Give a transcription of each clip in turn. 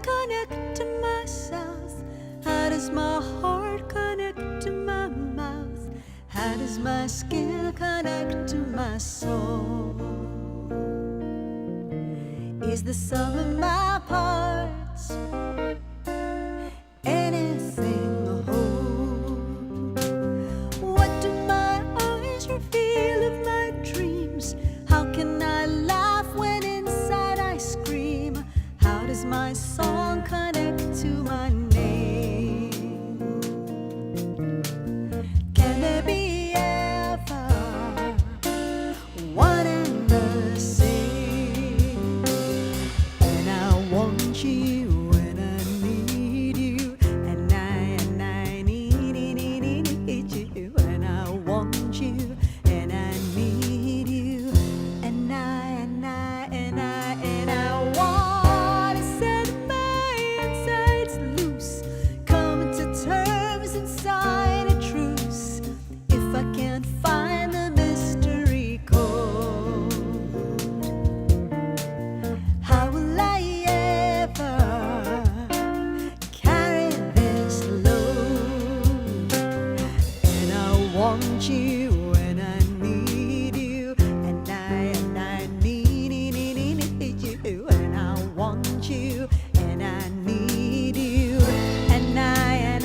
connect to my south? How does my heart connect to my mouth? How does my skin connect to my soul? Is the sum of my parts anything whole? What do my eyes reveal of my dreams? How can I laugh when inside I scream? How does my song connect to my name? Can there be ever one and the same? And I want you and I need you, and I need you, and I want you and I need you, and I want to set my insides loose, come to terms and sign a truce. If I can't find the mystery code, how will I ever carry this load? And I want you and I need you, and I need you, and I want you and I need you, and I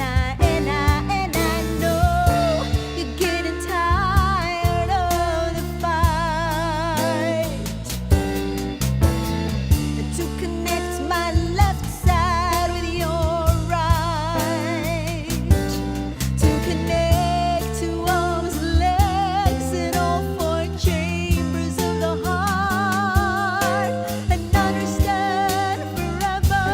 know you're getting tired of the fight. To connect my left side with your right, to connect to arms, legs, and all four chambers of the heart, and understand forever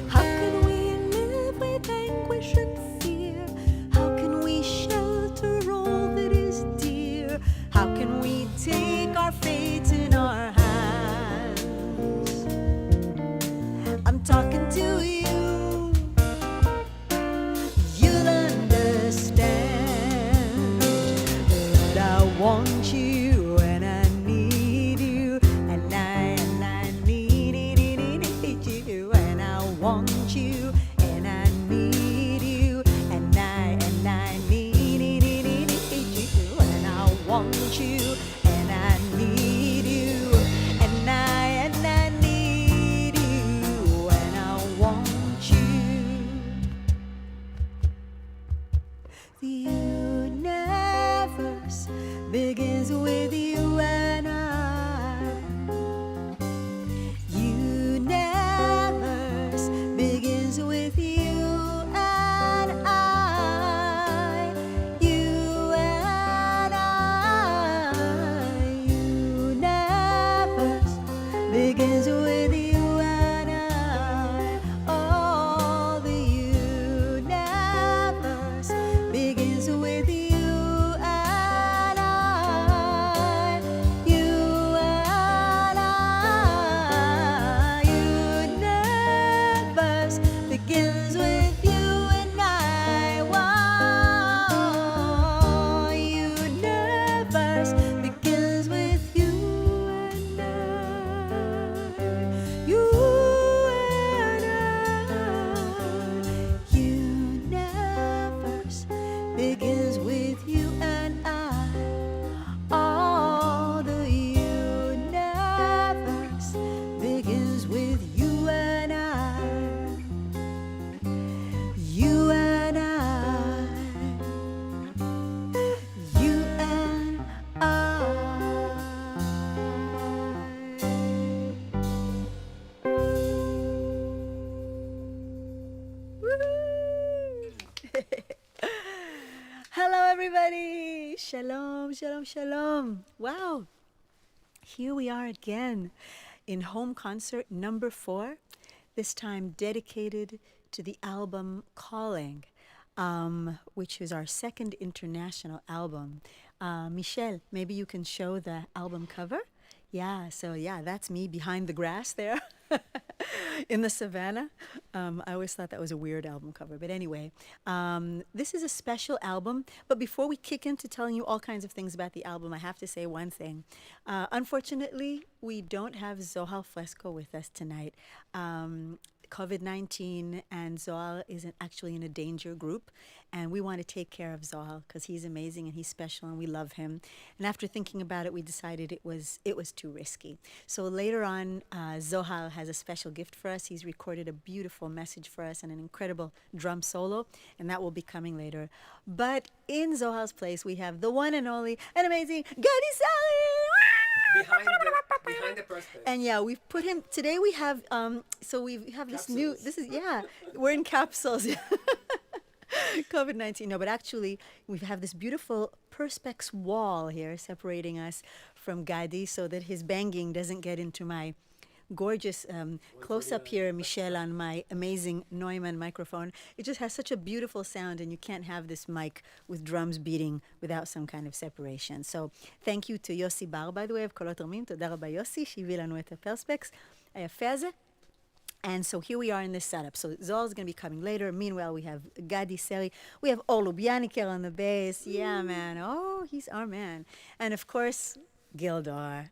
How can we live with anguish and fear? How can we shelter all that is dear? How can we take our fate in our hands? I'm talking to you, you'll understand that I want you and I need you, and I need you, and I want you and I need you, and I need you, and I want you and I need you, and I need you, and I want you. The universe begins with you and I. Universe begins with you and I. You and I. Universe begins with you and I. All the universe begins with you and I. You and I. Universe begins with you and I. Wow. Universe begins with you and I. You and I. Universe begins with you and I. All the universe begins with you and I. You and I. You and I. Hello, everybody. Shalom, shalom, shalom. Wow. Here we are again in home concert number 4, this time dedicated to the album Calling, which is our second international album. Michelle, maybe you can show the album cover? Yeah, so yeah, that's me behind the grass there. in the savannah. I always thought that was a weird album cover. But anyway, this is a special album. But before we kick into telling you all kinds of things about the album, I have to say one thing. Unfortunately, we don't have Zohar Fresco with us tonight. COVID-19 and Zohar isn't actually in a danger group, and we want to take care of Zohar because he's amazing and he's special and we love him. And after thinking about it, we decided it was too risky. So later on, Zohar has a special gift for us. He's recorded a beautiful message for us and an incredible drum solo, and that will be coming later. But in Zohar's place, we have the one and only and amazing Gadi Seri. Behind the perspex. And yeah, we've put him today. We have so we have this new. This is we're in capsules. COVID-19. No, but actually we have this beautiful perspex wall here separating us from Gadi, so that his banging doesn't get into my gorgeous close up here, Michelle, on my amazing Neumann microphone. It just has such a beautiful sound, and you can't have this mic with drums beating without some kind of separation. So thank you to Yossi Bar, by the way, of קולות רמים. תודה רבה יוסי, שהביא לנו את הפרספקס היפה הזה. And so here we are in this setup. So Zohar's going to be coming later. Meanwhile, we have Gadi, Seri. We have Lubianiker on the bass. Yeah, man. Oh, he's our man. And of course, Gildor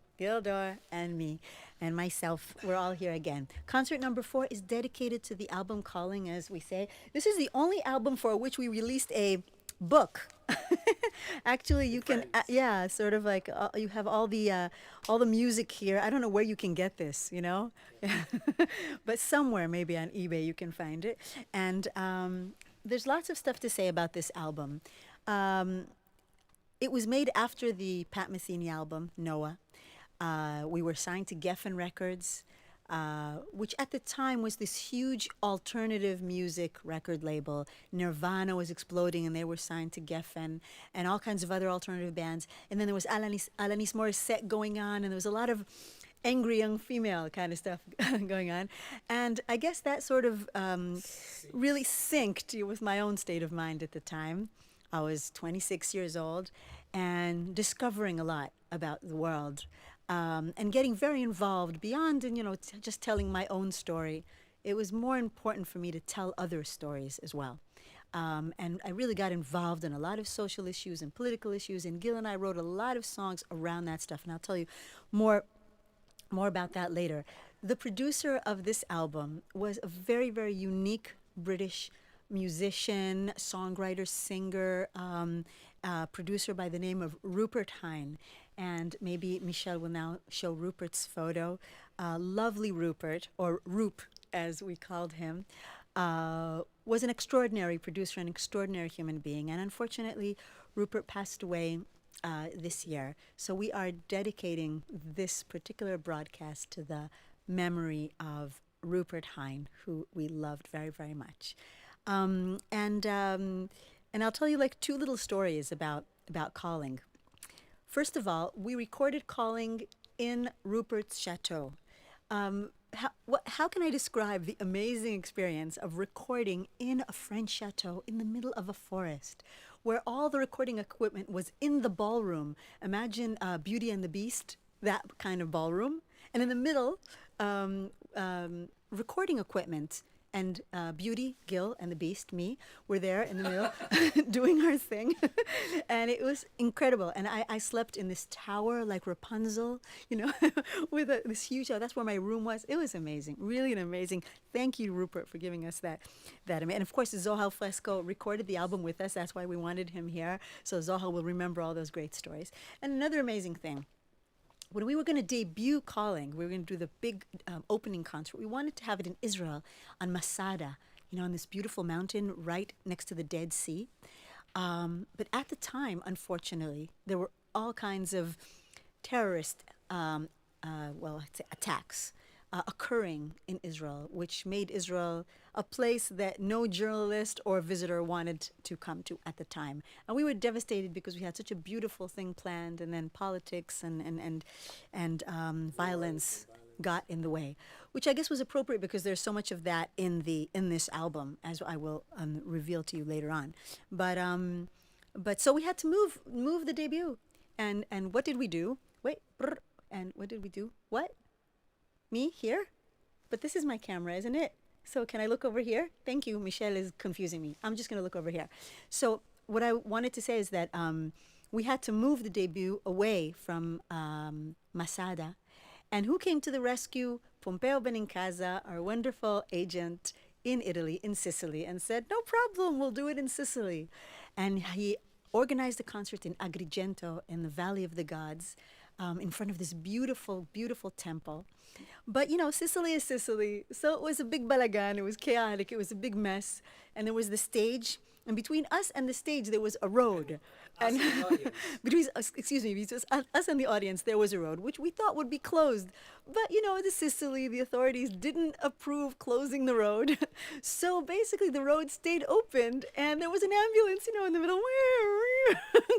and me and myself. We're all here again. Concert number 4 is dedicated to the album Calling, as we say. This is the only album for which we released a book. Actually, you can, sort of like you have all the music here. I don't know where you can get this, you know, but somewhere maybe on eBay you can find it. And there's lots of stuff to say about this album. It was made after the Pat Metheny album, Noah. We were signed to Geffen Records, which at the time was this huge alternative music record label. Nirvana was exploding, and they were signed to Geffen, and all kinds of other alternative bands. And then there was Alanis Morissette going on, and there was a lot of angry young female kind of stuff going on. And I guess that sort of really synced with my own state of mind at the time. I was 26 years old and discovering a lot about the world. And getting very involved beyond, just telling my own story. It was more important for me to tell other stories as well. And I really got involved in a lot of social issues and political issues. And Gil and I wrote a lot of songs around that stuff. And I'll tell you more about that later. The producer of this album was a very, very unique British musician, songwriter, singer, producer by the name of Rupert Hine. And maybe Michelle will now show Rupert's photo. Lovely Rupert, or Roop as we called him, was an extraordinary producer, an extraordinary human being. And unfortunately, Rupert passed away this year. So we are dedicating this particular broadcast to the memory of Rupert Hine, who we loved very, very much. And I'll tell you like 2 little stories about Calling. First of all, we recorded Calling in Rupert's chateau. How can I describe the amazing experience of recording in a French chateau in the middle of a forest, where all the recording equipment was in the ballroom? Imagine Beauty and the Beast, that kind of ballroom. And in the middle, recording equipment. And Beauty, Gil, and the Beast, me, were there in the middle doing our thing. And it was incredible. And I slept in this tower like Rapunzel, with this huge, that's where my room was. It was amazing, really an amazing. Thank you, Rupert, for giving us that. And of course, Zohar Fresco recorded the album with us. That's why we wanted him here. So Zohar will remember all those great stories. And another amazing thing. When we were going to debut Calling, we were going to do the big opening concert. We wanted to have it in Israel on Masada, on this beautiful mountain right next to the Dead Sea. But at the time, unfortunately, there were all kinds of terrorist attacks occurring in Israel, which made Israel a place that no journalist or visitor wanted to come to at the time. And we were devastated because we had such a beautiful thing planned, and then politics and violence got in the way, which I guess was appropriate because there's so much of that in this album, as I will reveal to you later on. But so we had to move the debut, and what did we do? And what did we do? What? Me here? but this is my camera, isn't it? So can I look over here? Thank you. Michelle is confusing me. I'm just going to look over here. So what I wanted to say is that we had to move the debut away from Masada. And who came to the rescue? Pompeo Benincasa, our wonderful agent in Italy, in Sicily, and said, no problem, we'll do it in Sicily. And he organized a concert in Agrigento in the Valley of the Gods, in front of this beautiful, beautiful temple. But, you know, Sicily is Sicily. So it was a big balagan. It was chaotic. It was a big mess. And there was the stage. And between us and the stage, there was a road. And between us, between us and the audience, there was a road, which we thought would be closed. But, you know, the Sicily, the authorities didn't approve closing the road. So basically, the road stayed opened, and there was an ambulance, you know, in the middle,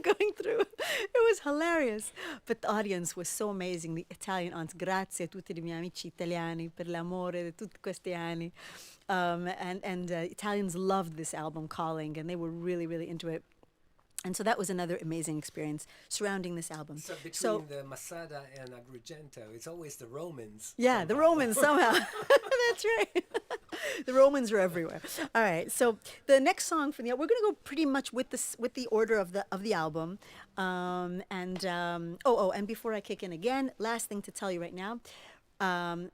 going through. It was hilarious. But the audience was so amazing. The Italian aunts, grazie a tutti i miei amici italiani per l'amore di tutti questi anni. And Italians loved this album, Calling, and they were really, really into it. And so that was another amazing experience surrounding this album. So between the Masada and Agrigento, it's always the Romans. Yeah, the Romans somehow. That's right. The Romans are everywhere. All right. So the next song from we're going to go pretty much with the order of the album. And before I kick in again, last thing to tell you right now.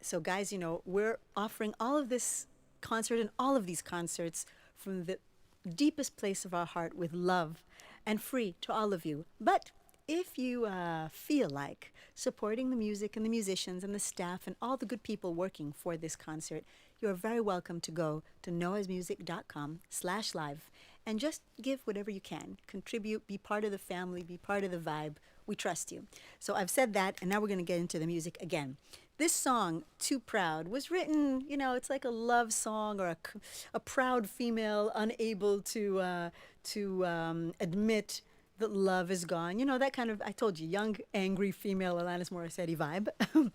So guys, you know, we're offering all of this concert and all of these concerts from the deepest place of our heart with love and free to all of you. But if you feel like supporting the music and the musicians and the staff and all the good people working for this concert, you're very welcome to go to noahsmusic.com/live and just give whatever you can. Contribute, be part of the family, be part of the vibe. We trust you. So I've said that, and now we're going to get into the music again. This song, Too Proud, was written, you know, it's like a love song or a proud female unable to admit that love is gone. You know, that kind of, I told you, young, angry female Alanis Morissette vibe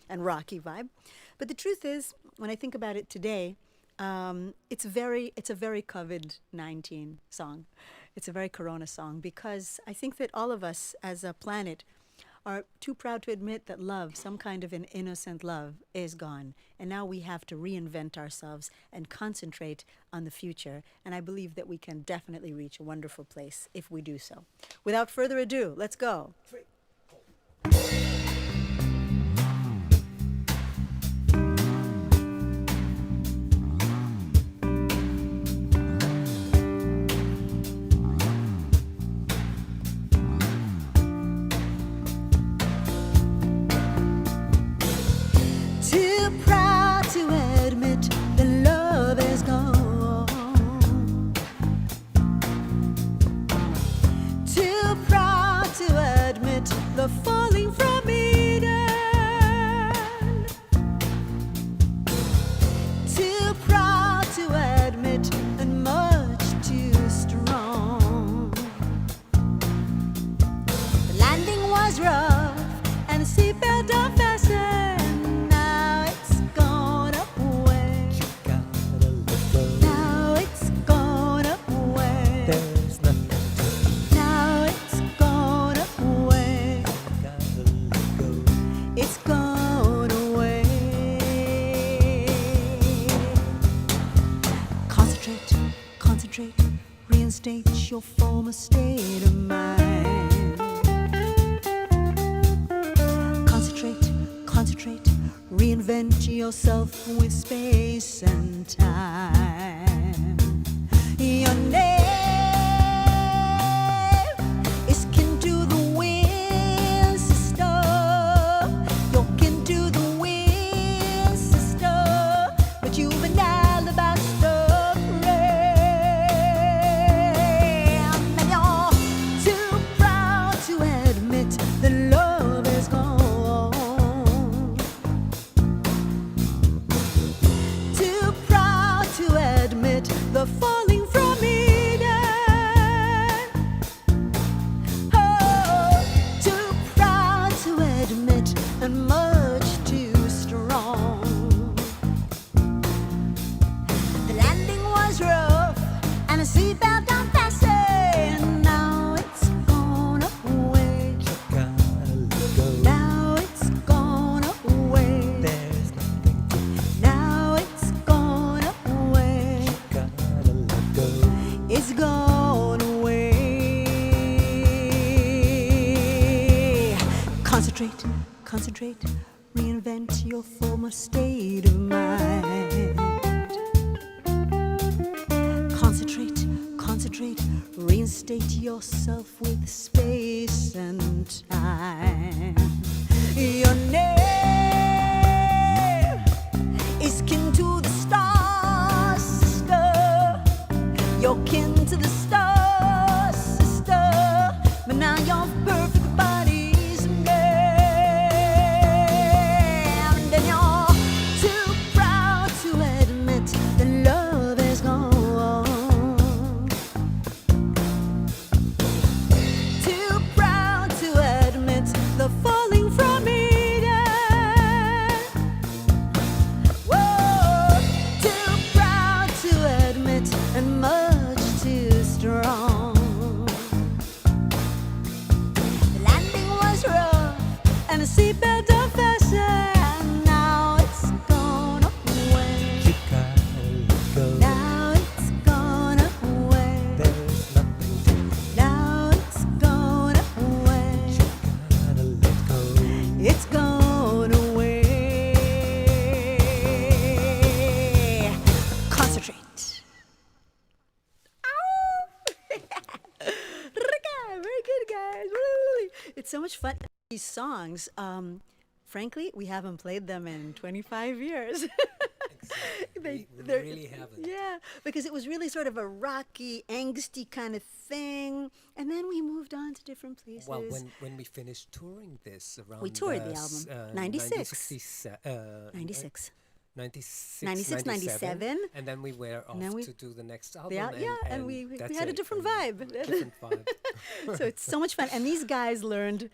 and rocky vibe. But the truth is, when I think about it today, it's a very COVID-19 song. It's a very Corona song because I think that all of us as a planet are too proud to admit that love, some kind of an innocent love, is gone. And now we have to reinvent ourselves and concentrate on the future. And I believe that we can definitely reach a wonderful place if we do so. Without further ado, let's go. 3, 4. Falling from Eden, too proud to admit and much too strong. The landing was rough and the seatbelt unfastened. Now it's gone away. Now it's gone away. There's nothing. Now it's gone away. It's gone away. Concentrate, reinstate your former state of mind. Concentrate, reinvent yourself with space and time. Your name is Can Do the Wind, sister. You can do the wind, sister. But you've an alabaster frame. And you're too proud to admit that love is gone. Too proud to admit the falling from Eden. Consecrate, reinvent your former state of mind. Concentrate, reinstate yourself with space and time. Your name is kin to the stars, sister. You're kin to the stars, sister. But now your perfect body's named, and you're too proud to admit that love is gone. Too proud to admit the falling from Eden. Whoa, too proud to admit and much too strong. The landing was rough and the seatbelt unfastened. Now it's gone away. You gotta let go. Now it's gone away. There's nothing to Now it's gone away. gotta let go. It's gone away. Concentrate. Ow! Very good, guys. Woo! It's so much fun. These songs, frankly, we haven't played them in 25 years. We they're- really haven't. Yeah, because it was really sort of a rocky, angsty kind of thing, and then we moved on to different places. Well, when we finished touring this around We toured the album. 96. 96. 96, 96, 97. And then we were off then we- to do the next album. Yeah, and we that's had a it. different And vibe. Different vibe. So it's so much fun. And these guys learned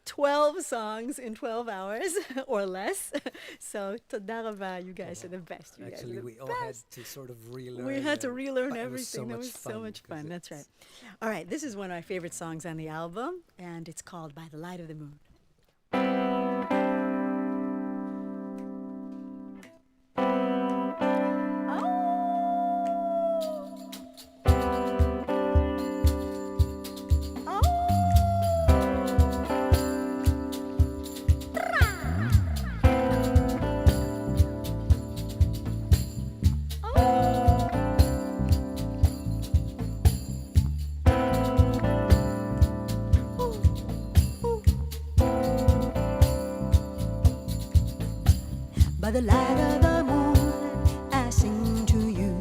12 songs in 12 hours or less. So toda rava, you guys are the best. You Actually, guys are the we all had best. to sort of relearn. We had to and- relearn but it everything. That was so much because fun. That's right. it's- All right, this is one of my favorite songs on the album, and it's called By the Light of the Moon. By the light of the moon, I sing to you.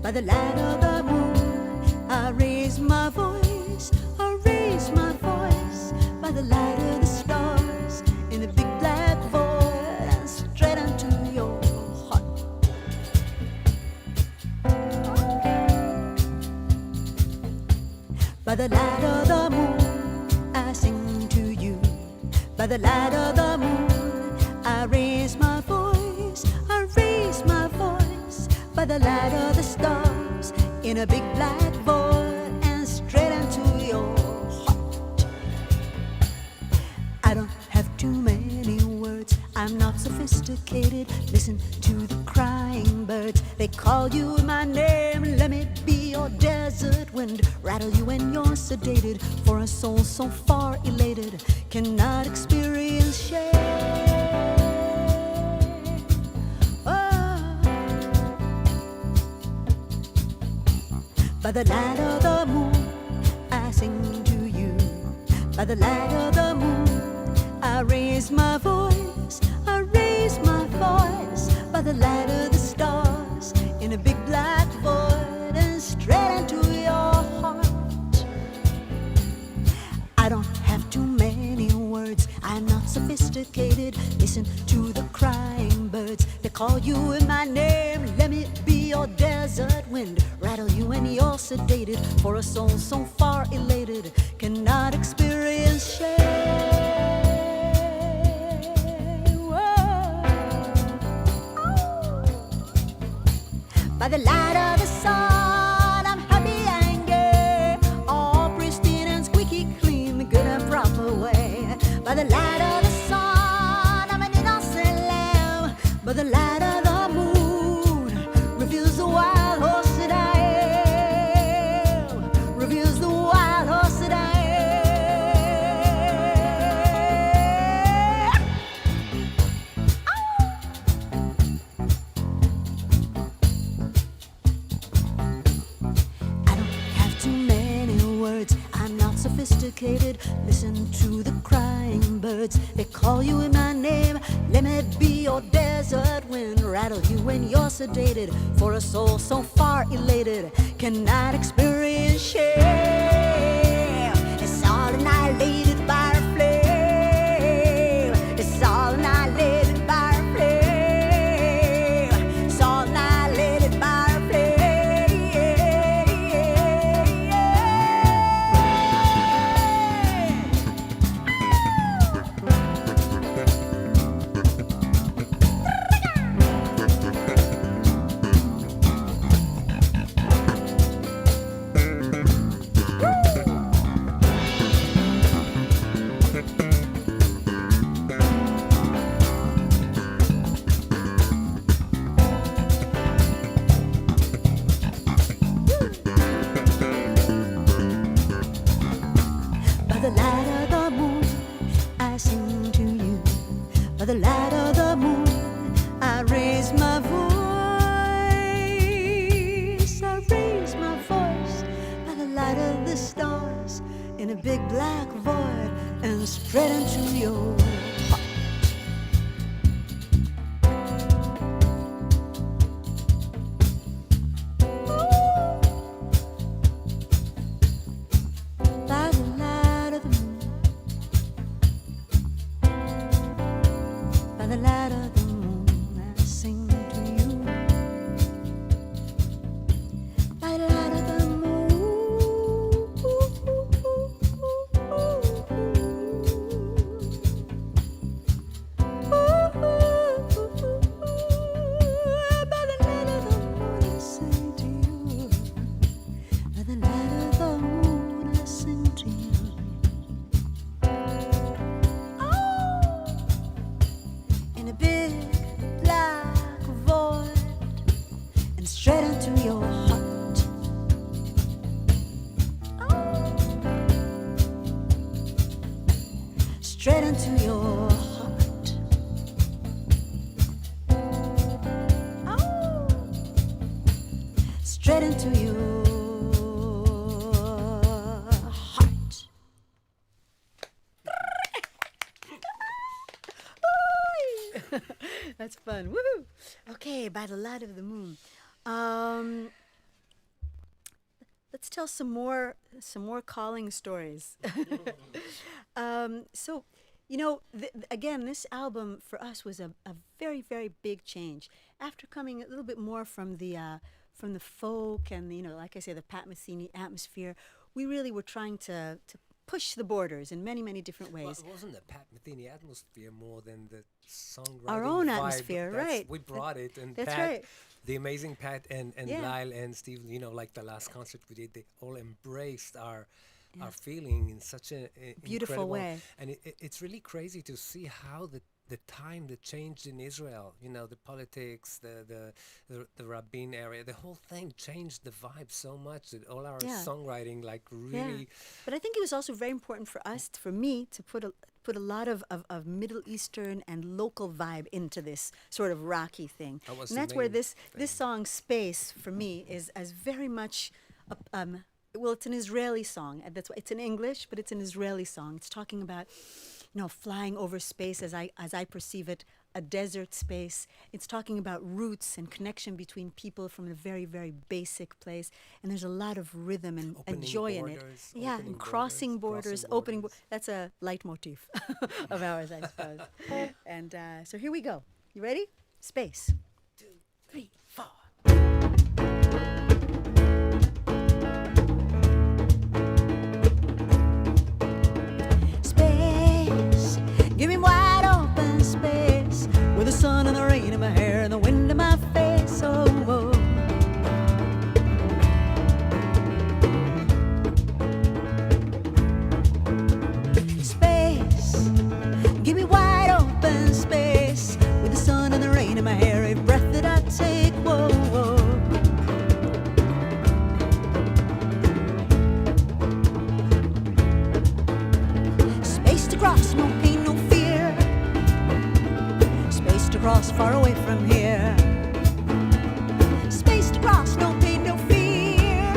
By the light of the moon, I raise my voice. I raise my voice. By the light of the stars, in a big black void, and straight into your heart. By the light of the moon, I sing to you. By the light of the moon, I raise my voice. I raise my voice. By the light of the stars, in a big black void, and straight into your heart. I don't have too many words. I'm not sophisticated. Listen to the crying birds. They call you my name. Let me be your desert wind. Rattle you when you're sedated. For a soul so far elated cannot experience shame. Oh. By the light of the moon, I sing to you. By the light of the moon, I raise my voice. I raise my voice. By the light of the stars, in a big black void, and straight into your heart. I don't have too many words. I'm not sophisticated. Listen to the crying birds. They call you in my name. Let me be your desert wind. Rattle you when you're sedated. For a soul so far elated cannot experience shame. By the light of the sun, I'm happy and gay, all pristine and squeaky clean, the good and proper way. By the light of the sun, I'm an innocent lamb. By the light of the moon, reveals the wild horse that I am. Reveals the wild horse that I am. it be your desert wind rattle you when you're sedated? For a soul so far elated cannot experience shame. It's all annihilated by a flame. It's all annihilated by a flame. It's all annihilated by a By the light of the moon, I sing to you. By the light of the moon, I raise my voice. I raise my voice by the light of the stars in a big black void and spread into your heart. By the light of the moon, by the light of the moon, I sing to you. By the light of the moon, by the light of the moon, I sing to you. By the light of the moon, I sing to you. In a big black void and straight into your heart. Straight into your heart. Straight into your heart. That's fun. Woohoo! Okay, by the light of the moon. Let's tell some more calling stories. So, you know, again, this album for us was a very, very big change. After coming a little bit more from the folk and, you know, like I say, the Pat Metheny atmosphere, we really were trying to push the borders in many, many different ways. Well, it wasn't the Pat Metheny atmosphere more than the songwriting Our own vibe. atmosphere, right. We brought it, and That's Pat, right. the amazing Pat and Yeah. Lyle and Steve, you know, like the last concert we did, they all embraced our feeling in such a Beautiful incredible way. And it's really crazy to see how the time that changed in Israel, you know, the politics, the rabbin area, the whole thing changed the vibe so much that all our Yeah. songwriting like Yeah. really But I think it was also very important for us, for me, to put a lot of Middle Eastern and local vibe into this sort of rocky thing. That was And the that's where main this song "Space" for me is as very much well, it's an Israeli song. And that's why it's in English, but it's an Israeli song. It's talking about, you know, flying over space as I perceive it, a desert space. It's talking about roots and connection between people from a very, very basic place. And there's a lot of rhythm and Opening joy in it. borders, Yeah, opening and crossing borders, borders, crossing opening. borders. That's a leitmotif of ours, I suppose. And so here we go. You ready? Space. 2, 3, 4. Space, give me wide open space, with the sun and the rain in my hair and the wind in my face. Oh, oh. Space, give me wide open space, with the sun and the rain in my hair, every breath that I take. Whoa, whoa. Space to cross, no pain, no fear. Space to cross, far away from here. Space to cross, no pain, no fear.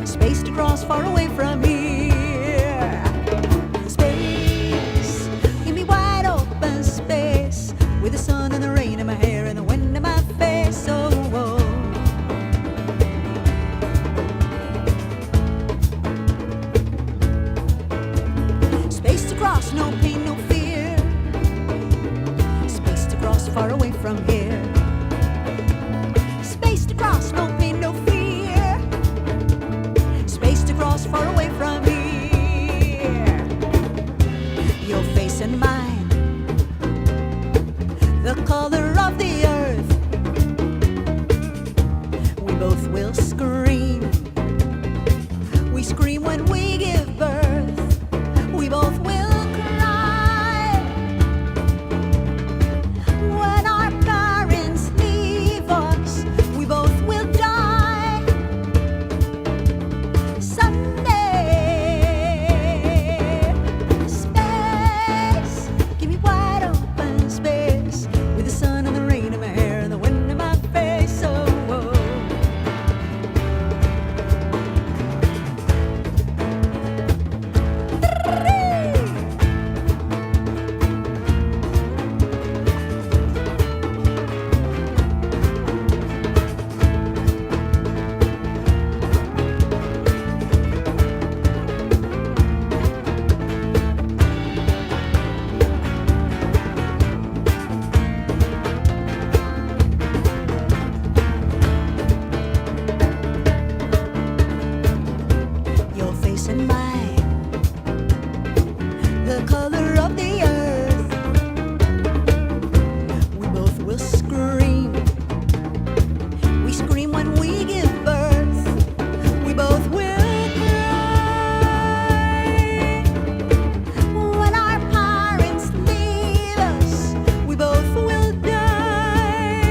Space to cross, far away from here. Space, give me wide open space, cross far away from here. Space to cross, no pain, no fear. Space to cross far away from here. Your face and mine, the color of the earth. We both will scream. We scream when we give birth. We both will cry when our parents leave us. We both will die someday. Space, give me wide open space with the sun and the rain in my hair and the wind in my face. Oh, whoa. Your face and mine, the color of the earth. We both will scream. We scream when we give birth. We both will cry when our parents leave us. We both will die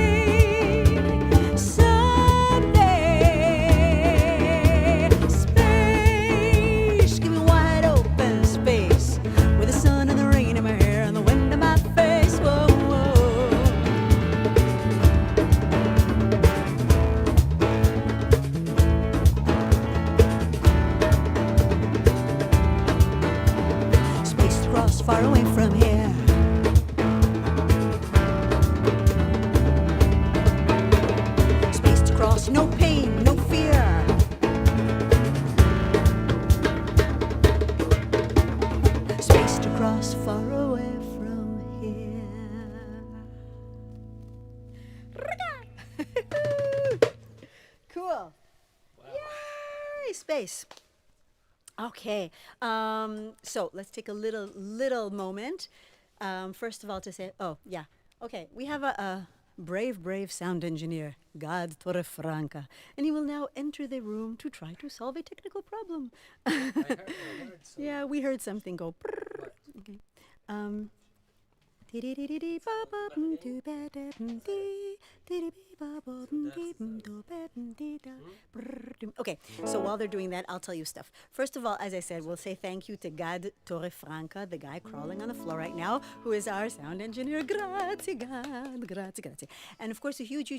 someday. Space, give me wide open space with the sun and the rain in my hair and the wind in my face. Whoa, whoa. Space to cross far away from here. Space to cross, no pain, no fear. Space to cross far away from here. Cool. Yay, space. Okay, so let's take a little moment. First of all, to say, oh yeah, okay, we have a brave sound engineer, Gadi Torrefranca, and he will now enter the room to try to solve a technical problem. I heard some. Yeah, we heard something go. Brrr. Okay. Okay, so while they're doing that, I'll tell you stuff. First of all, as I said, we'll say thank you to Gad Torrefranca, the guy crawling on the floor right now, who is our sound engineer. Grazie, Gad. Grazie. And of course, a huge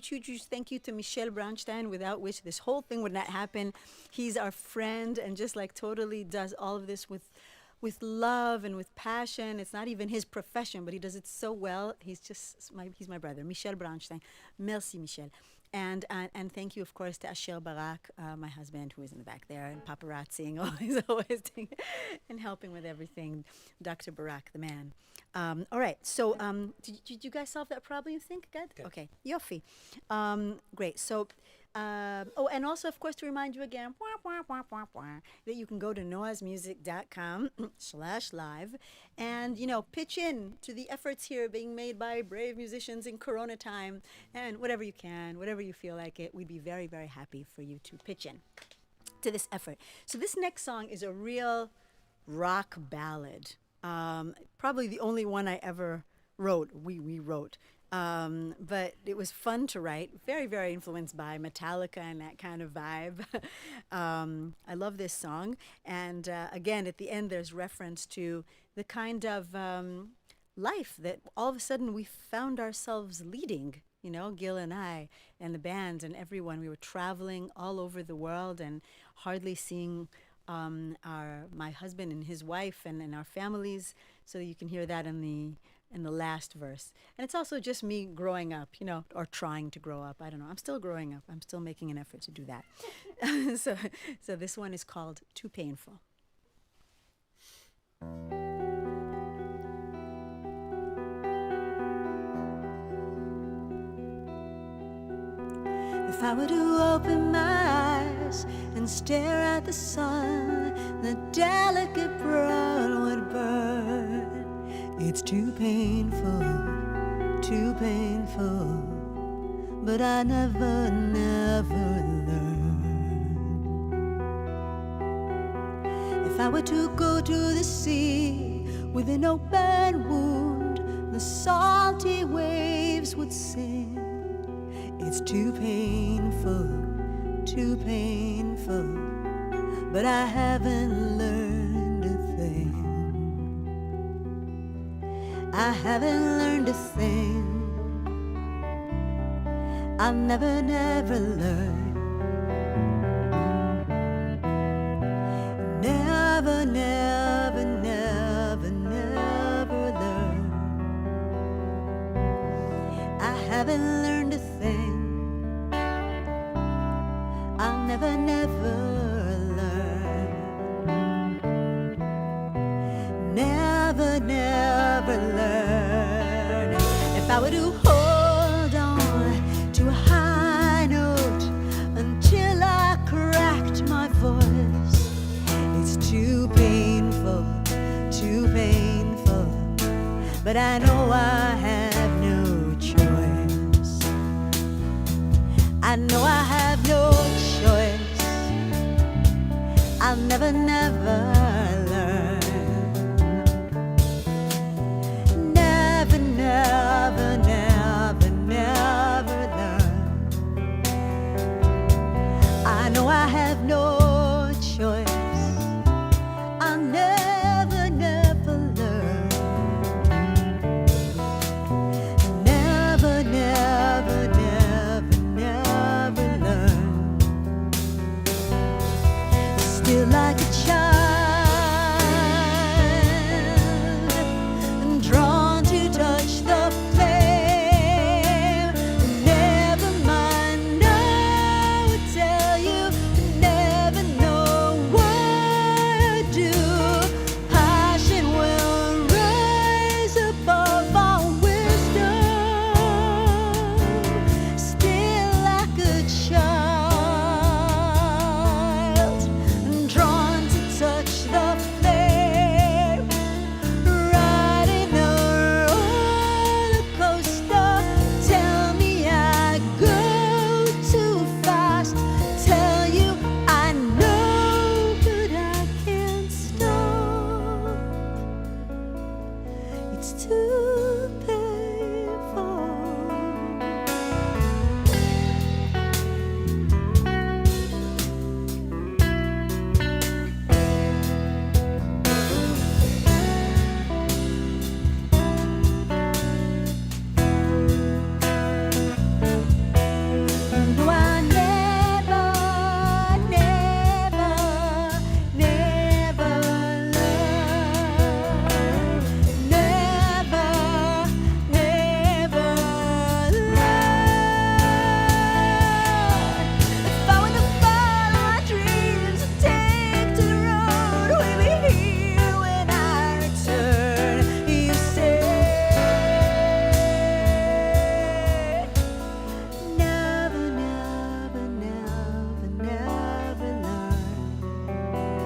thank you to Michel Braunstein, without which this whole thing would not happen. He's our friend and just like totally does all of this with love and with passion. It's not even his profession, but he does it so well. He's my brother, Michel Braunstein. Merci, Michel. And thank you, of course, to Asher Barak, my husband, who is in the back there, and paparazziing, always doing, and helping with everything. Dr. Barak, the man. All right, so did you guys solve that problem, you think? Good? Okay, Yofi. Great, so and also, of course, to remind you again, that you can go to noahsmusic.com/live and, pitch in to the efforts here being made by brave musicians in Corona time, and whatever you can, whatever you feel like it, we'd be very, very happy for you to pitch in to this effort. So this next song is a real rock ballad. Probably the only one I ever wrote, we wrote. But it was fun to write, very, very influenced by Metallica and that kind of vibe. I love this song. And again, at the end, there's reference to the kind of life that all of a sudden we found ourselves leading, Gil and I and the band and everyone. We were traveling all over the world and hardly seeing my husband and his wife and our families. So you can hear that in the last verse. And it's also just me growing up, or trying to grow up. I don't know. I'm still growing up. I'm still making an effort to do that. So this one is called Too Painful. If I were to open my eyes and stare at the sun, the delicate brown would burn. It's too painful, but I never learn. If I were to go to the sea with an open wound, the salty waves would sing. It's too painful, but I haven't learned a thing. I haven't learned a thing. I'll never learn. Never learn. I haven't learned a thing. I'll never learn. Never learn. If I were to hold on to a high note until I cracked my voice, it's too painful, but I know I have no choice. I know I have no choice. I'll never learn. Never learn. I know I have no choice. I'll never learn. Never learn. Still like a child, drawn to touch the flame. Never mind, I would tell you, never know what to do. Passion will rise above our wisdom. Still like a child, drawn to touch the flame. Riding a roller coaster, tell me I go too fast. Tell you I know, but I can't stop. It's too painful. No, I never learn. Never learn. If I were to follow my dreams and take to the road, we'll be here when I return. You say never learn. Never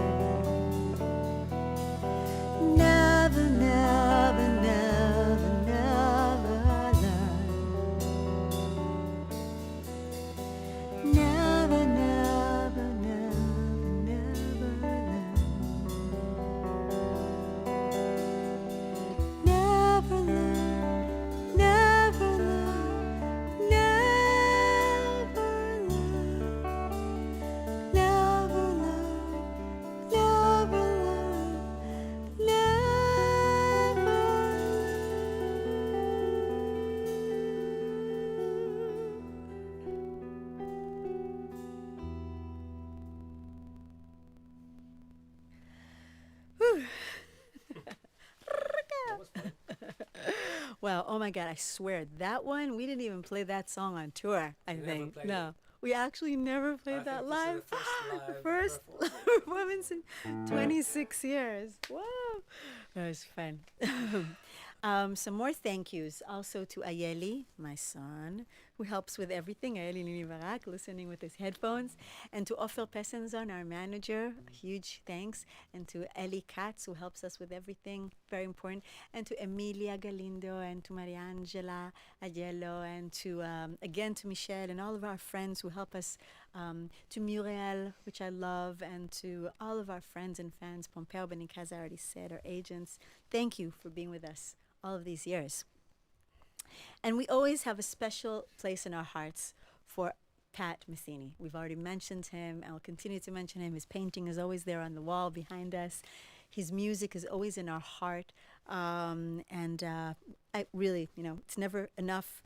learn. Never Wow, oh my God, I swear, that one, we didn't even play that song on tour, I You never think. played No, we actually never played that think this is live. the first First live performance in 26 years. Wow, that was fun. Some more thank yous also to Ayeli, my son, who helps with everything, Eli Nini Barak, listening with his headphones, and to Ofer Pesenzon, our manager, huge thanks, and to Eli Katz, who helps us with everything, very important, and to Emilia Galindo, and to Mariangela Agello, and to, again, to Michelle, and all of our friends who help us, to Muriel, which I love, and to all of our friends and fans, Pompeo Benicaz, I already said, our agents. Thank you for being with us all of these years. And we always have a special place in our hearts for Pat Metheny. We've already mentioned him, and we'll continue to mention him. His painting is always there on the wall behind us. His music is always in our heart. I really, it's never enough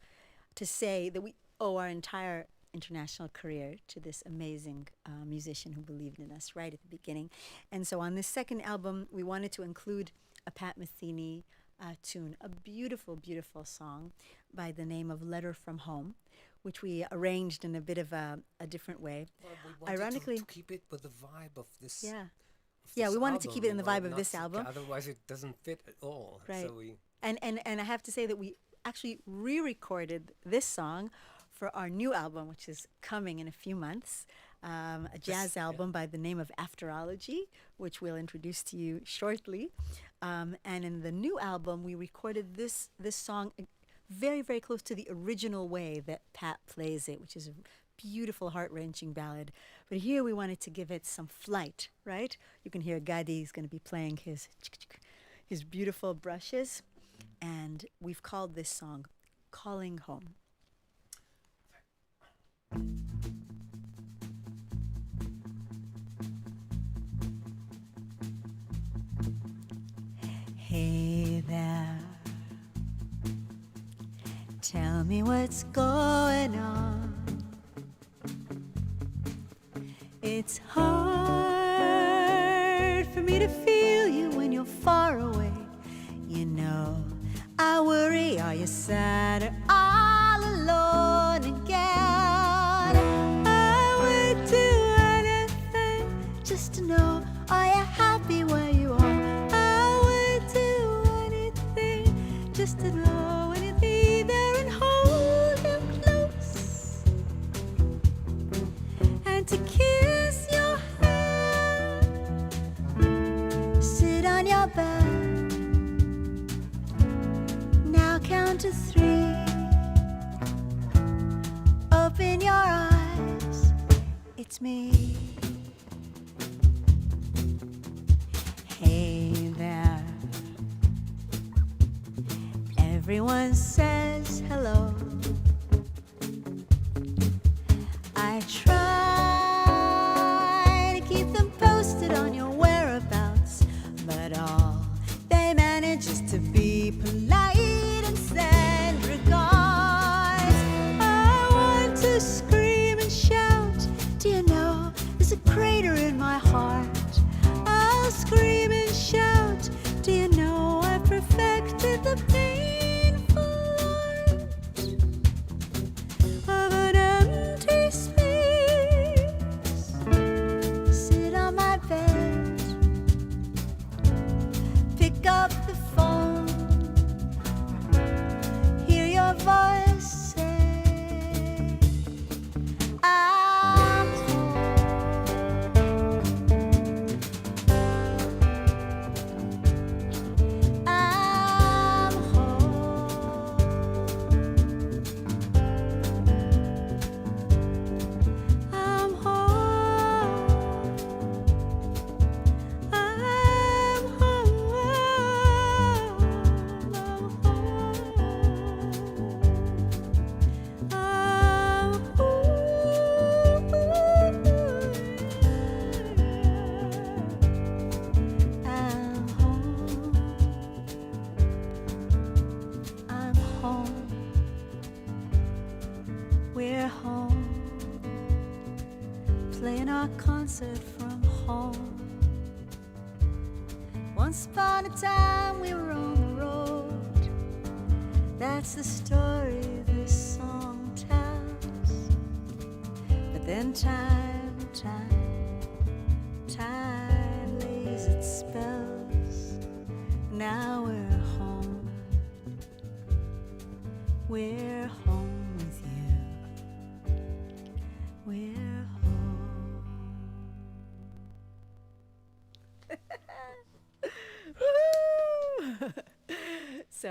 to say that we owe our entire international career to this amazing musician who believed in us right at the beginning. And so on this second album, we wanted to include a Pat Metheny tune, a beautiful, beautiful song by the name of Letter from Home, which we arranged in a bit of a different way. Well, we wanted Ironically, to keep it with the vibe of this. yeah. Of Yeah, this we wanted to album, keep it in the vibe of not this to- album. Otherwise, it doesn't fit at all. Right. So we. And I have to say that we actually re-recorded this song for our new album, which is coming in a few months, a jazz album by the name of Afterology, which we'll introduce to you shortly. And in the new album, we recorded this song very, very close to the original way that Pat plays it, which is a beautiful, heart-wrenching ballad. But here we wanted to give it some flight, right? You can hear Gadi is going to be playing his beautiful brushes. And we've called this song Calling Home. Hey there, tell me what's going on. It's hard for me to feel you when you're far away. You know, I worry, are you sad or all alone again? I would do anything just to know, are you happy where you are? I would do anything just to know when you'd be there and hold you close, and to kiss your hand, sit on your bed. Now count to 3. Open your eyes. It's me. Hey there. Everyone says hello. I try to keep them posted on your whereabouts, but all they manage is to be polite and send regards. I want to scream and shout, do you know there's a crater in my heart? I'll scream and shout, do you know I perfected the painful art of an empty space? Sit on my bed, pick up the phone, hear your voice say, I'm home. I'm home. I'm home. I'm home. We're home, playing our concert from home. Once upon a time we were on the road. That's the story this song tells. But then time lays its spells. Now we're home with you.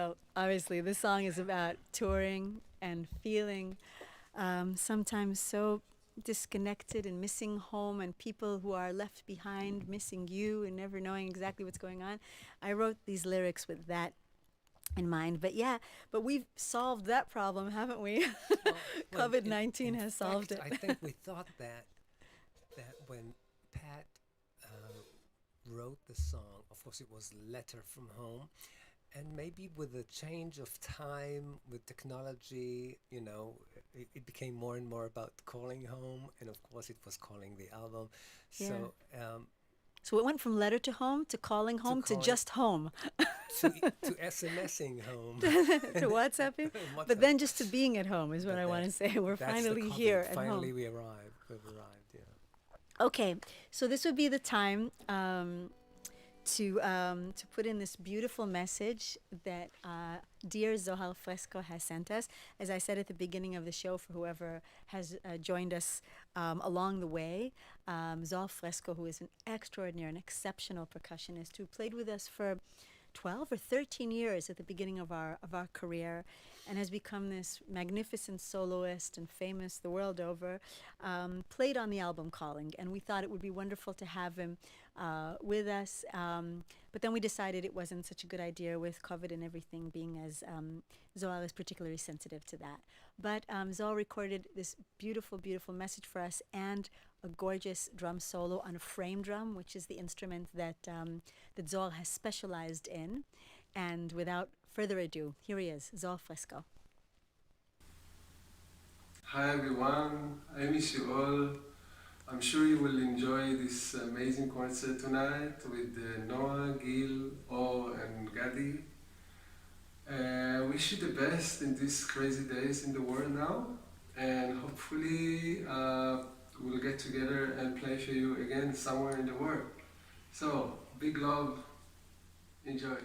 So obviously, this song is about touring and feeling sometimes so disconnected and missing home, and people who are left behind missing you and never knowing exactly what's going on. I wrote these lyrics with that in mind. But yeah, but we've solved that problem, haven't we? Well, COVID-19 in has solved fact, it. I think we thought that when Pat wrote the song, of course, it was Letter from Home, and maybe with the change of time, with technology, it became more and more about calling home, and of course, it was calling the album. Yeah. So So it went from letter to home to calling to home to calling just home to SMSing home, to WhatsApping. WhatsApp. But then just to being at home is what But I want to say. We're that's the finally COVID. here at Finally, home. we arrived. We've arrived. Yeah. Okay, so this would be the time to put in this beautiful message that dear Zohar Fresco has sent us. As I said at the beginning of the show, for whoever has joined us along the way, Zohar Fresco, who is an extraordinary and exceptional percussionist who played with us for 12 or 13 years at the beginning of our career, and has become this magnificent soloist and famous the world over, played on the album Calling, and we thought it would be wonderful to have him with us, but then we decided it wasn't such a good idea with COVID and everything, being as Zohar is particularly sensitive to that. But Zohar recorded this beautiful, beautiful message for us, and a gorgeous drum solo on a frame drum, which is the instrument that Zohar has specialized in. And without further ado, here he is, Zohar Fresco. Hi everyone, I miss you all. I'm sure you will enjoy this amazing concert tonight with Noah, Gil, Or and Gadi. Wish you the best in these crazy days in the world now, and hopefully we'll get together and play for you again somewhere in the world. So, big love, enjoy.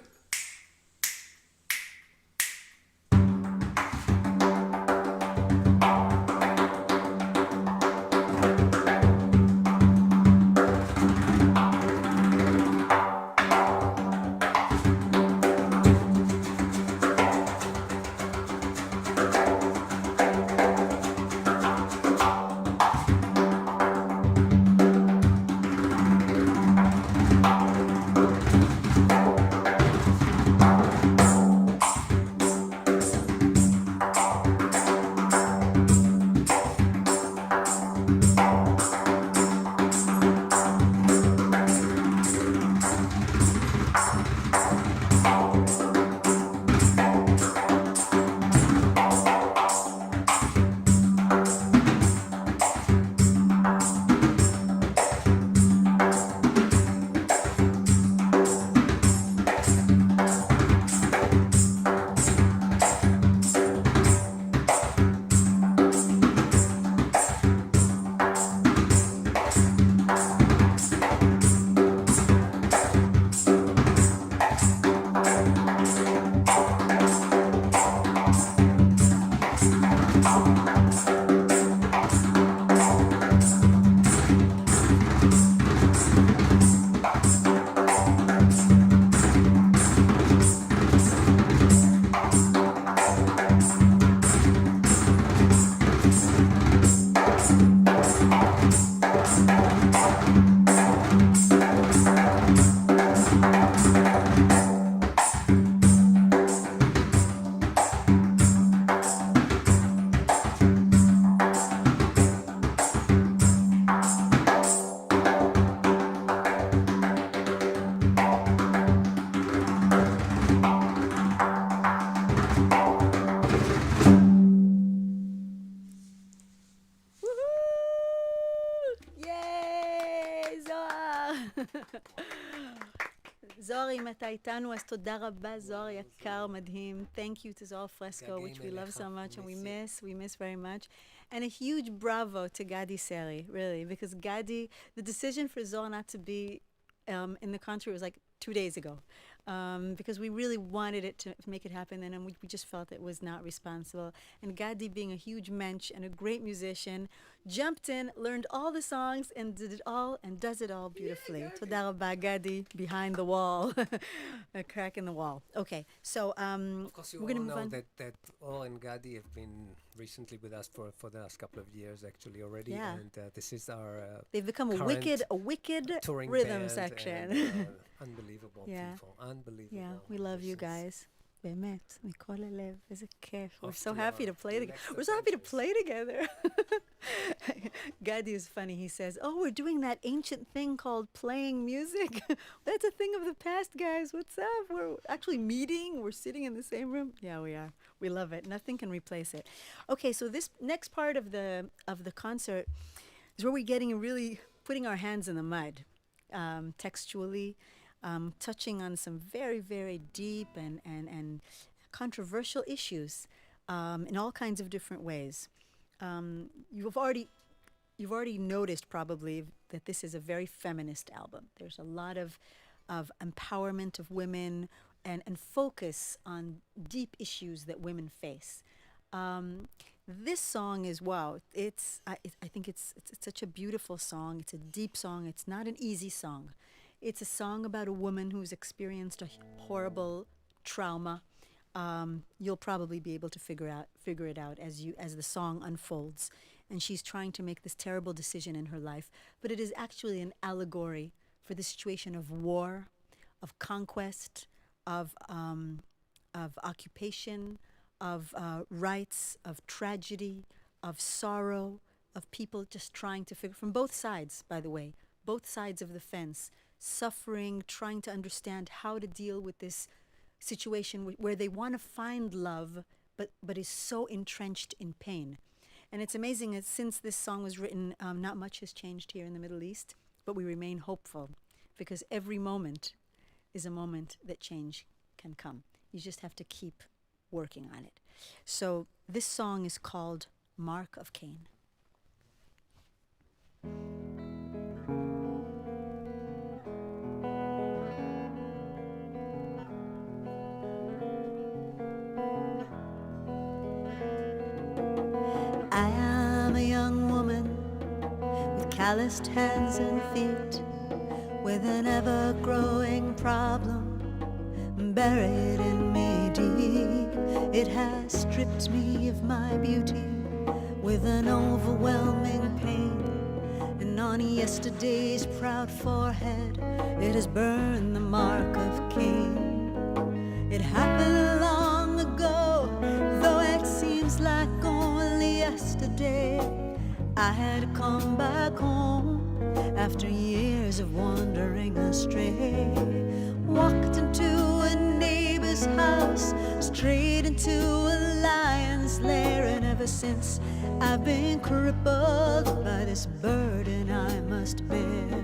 Woohoo! Yay! זוהר! זוהר, אם אתה איתנו, אז תודה רבה, זוהר יקר, מדהים. Thank you to Zohar Fresco, which we love so much and we miss very much. And a huge bravo to Gadi Seri, really, because Gadi, the decision for Zohar not to be in the concert was like 2 days ago. because we really wanted it to make it happen, and we just felt it was not responsible. And Gadi, being a huge mensch and a great musician, jumped in, learned all the songs, and did it all, and does it all beautifully. Toda rabba, Gadi, behind the wall, a crack in the wall. Okay, so Of course, you we're all gonna move know on. that Or and Gadi have been recently with us for the last couple of years, actually, already. Yeah. And this is our They've become a current wicked touring rhythm band section. and, unbelievable Yeah. people. Unbelievable. Yeah, we love you musicians. guys. באמת, מכל הלב, איזה כיף. We're Off so to happy our to play together. next We're so happy to adventures. play together. Gadi is funny. He says, "Oh, we're doing that ancient thing called playing music. That's a thing of the past, guys. What's up? We're actually meeting. We're sitting in the same room. Yeah, we are. We love it. Nothing can replace it." Okay, so this next part of the concert is where we're getting really putting our hands in the mud, textually. Touching on some very, very deep and controversial issues in all kinds of different ways. You've already noticed probably that this is a very feminist album. There's a lot of empowerment of women and focus on deep issues that women face. This song is wow. I think it's such a beautiful song. It's a deep song. It's not an easy song. It's a song about a woman who's experienced a horrible trauma. You'll probably be able to figure it out as the song unfolds, and she's trying to make this terrible decision in her life. But it is actually an allegory for the situation of war, of conquest, of occupation, of rights, of tragedy, of sorrow, of people just trying to figure, from both sides, by the way, both sides of the fence, suffering, trying to understand how to deal with this situation where they want to find love, but is so entrenched in pain. And it's amazing that since this song was written, not much has changed here in the Middle East, but we remain hopeful because every moment is a moment that change can come. You just have to keep working on it. So this song is called Mark of Cain. I am a young woman with calloused hands and feet, with an ever-growing problem buried in me deep. It has stripped me of my beauty with an overwhelming pain, and on yesterday's proud forehead it has burned the mark of Cain. It happened long ago, though it seems like only yesterday. I had come back home after years of wandering astray. Walked into a neighbor's house, straight into a lion's lair, and ever since I've been crippled by this burden I must bear.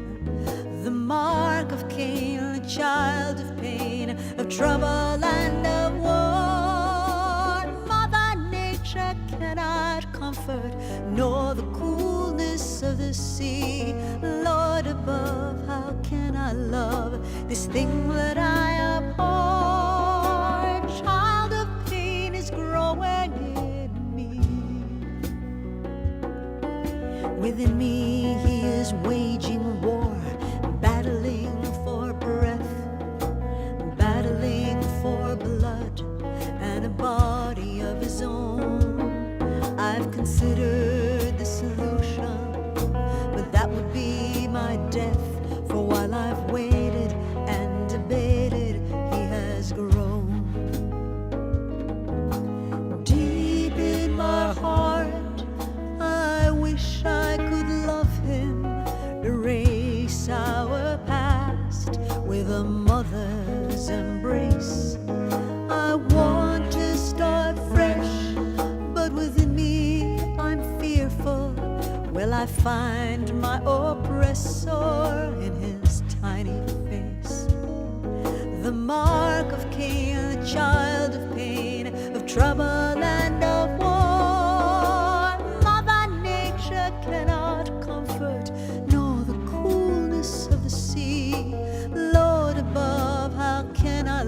The mark of Cain, a child of pain, of trouble and of war. Mother Nature cannot comfort, nor the coolness of the sea. Lord above, how can I love this thing that I abhor? Child of pain is growing in me. Within me he is waging war, battling for breath, battling for blood and a body of his own. I've considered the solution, but that would be my death. For while I've waited and debated, he has grown. Deep in my heart, I wish I could love him, erase our past with a mother's embrace. I want to start fresh, but within me I'm fearful. Will I find my oppressor in his tiny face? The mark of Cain, a child of pain, of trouble and of war. Mother Nature cannot comfort, nor the coolness of the sea. Lord above, how can I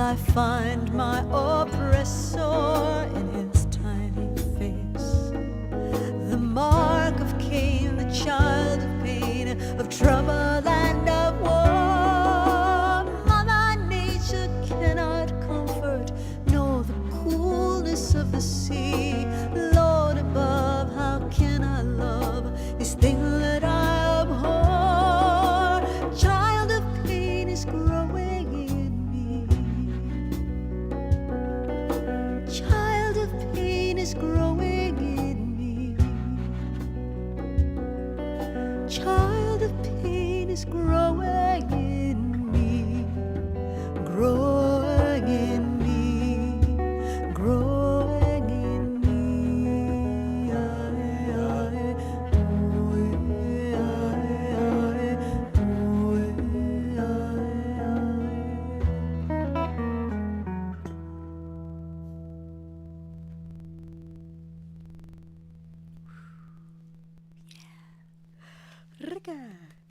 I find my oppressor in his tiny face. The mark of Cain, the child of pain, of trouble and of war. Mother Nature cannot comfort, nor the coolness of the sea. Lord above, how can I love this thing that I abhor? Child of pain is growing in me. Child of pain is growing in me. Child of pain is growing in me. Growing in me. Growing in me.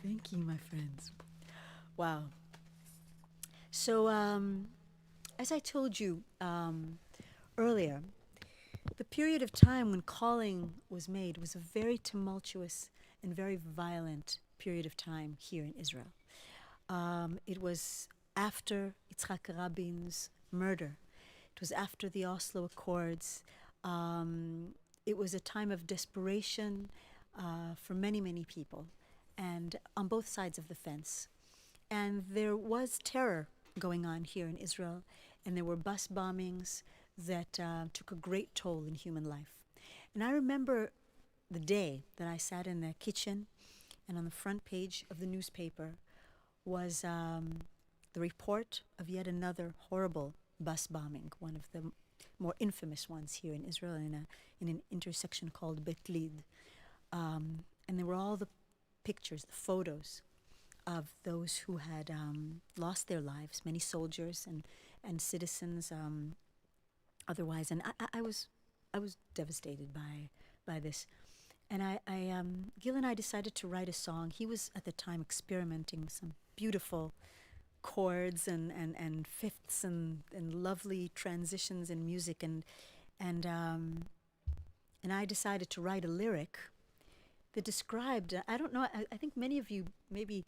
Thank you, my friends. Wow. So, as I told you earlier, the period of time when calling was made was a very tumultuous and very violent period of time here in Israel. It was after Yitzhak Rabin's murder. It was after the Oslo Accords. It was a time of desperation for many, many people, and on both sides of the fence. And there was terror going on here in Israel, and there were bus bombings that took a great toll in human life. And I remember the day that I sat in the kitchen, and on the front page of the newspaper was the report of yet another horrible bus bombing, one of the more infamous ones here in Israel, in an intersection called Bet Lid. And there were all the pictures, the photos of those who had lost their lives, many soldiers and citizens otherwise. And I was devastated by this. And Gil and I decided to write a song. He was at the time experimenting with some beautiful chords and fifths and lovely transitions in music, and I decided to write a lyric that described, I don't know, I think many of you, maybe,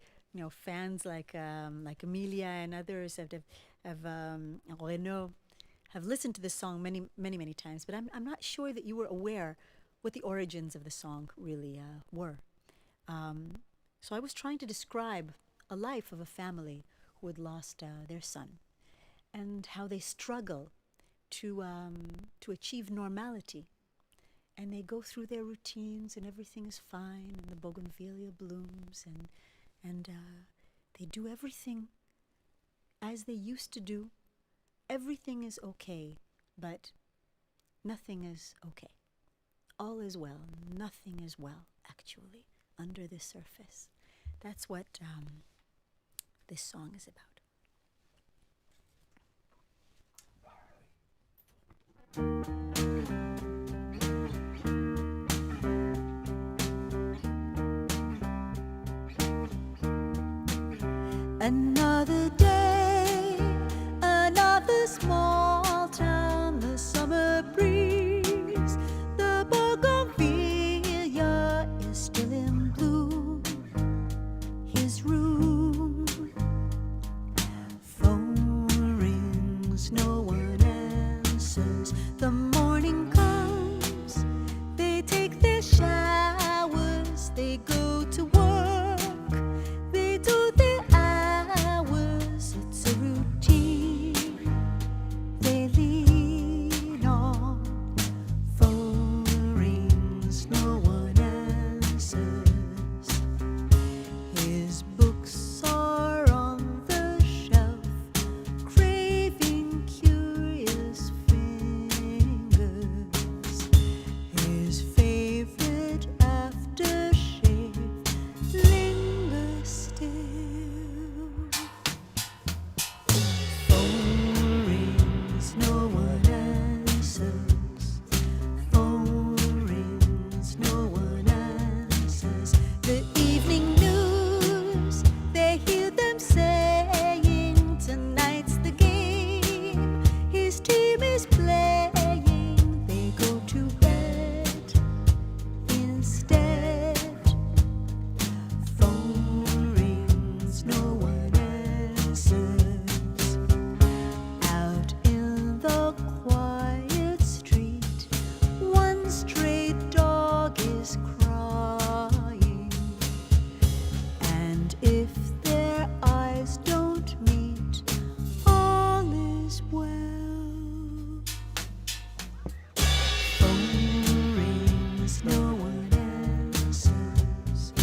fans like Camellia and others have Renaud, have listened to this song many times, but I'm not sure that you were aware what the origins of the song really were. So I was trying to describe a life of a family who had lost their son, and how they struggle to achieve normality. And they go through their routines, and everything is fine, and the bougainvillea blooms, and they do everything as they used to do. Everything is okay, but nothing is okay. All is well. Nothing is well, actually, under the surface. That's what this song is about. Another day, another small town, the summer breeze, the bougainvillea is still in bloom. His room, phone rings, no one answers. The morning comes, they take their showers, they go to work, they do their hours, it's a routine. They lean on, phone rings, no one answers. His book If their eyes don't meet, all is well. Phone rings, no one answers.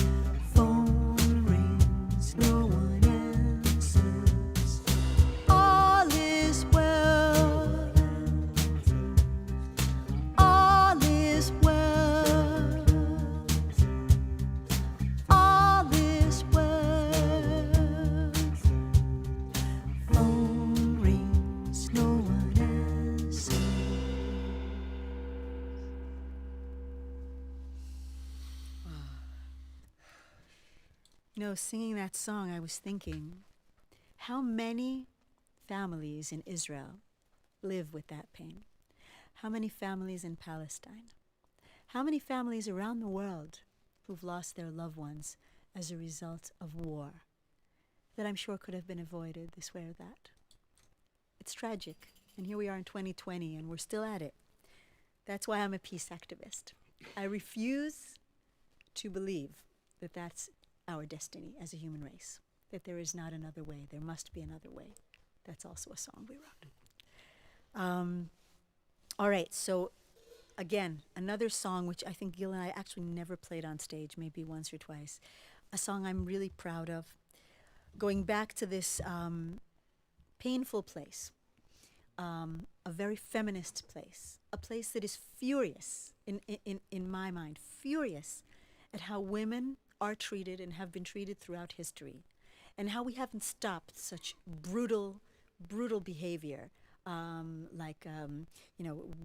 Phone rings, no one answers. All is well. All is well. All is well. Phone rings, no one answers. No, singing that song, I was thinking, how many families in Israel live with that pain? How many families in Palestine? How many families around the world who've lost their loved ones as a result of war that I'm sure could have been avoided this way or that? It's tragic. And here we are in 2020 and we're still at it. That's why I'm a peace activist. I refuse to believe that that's our destiny as a human race, that there is not another way. There must be another way. That's also a song we wrote. All right, so again, another song which I think Gil and I actually never played on stage, maybe once or twice, a song I'm really proud of, going back to this painful place, a very feminist place, a place that is furious, in my mind, furious at how women are treated and have been treated throughout history, and how we haven't stopped such brutal behavior, like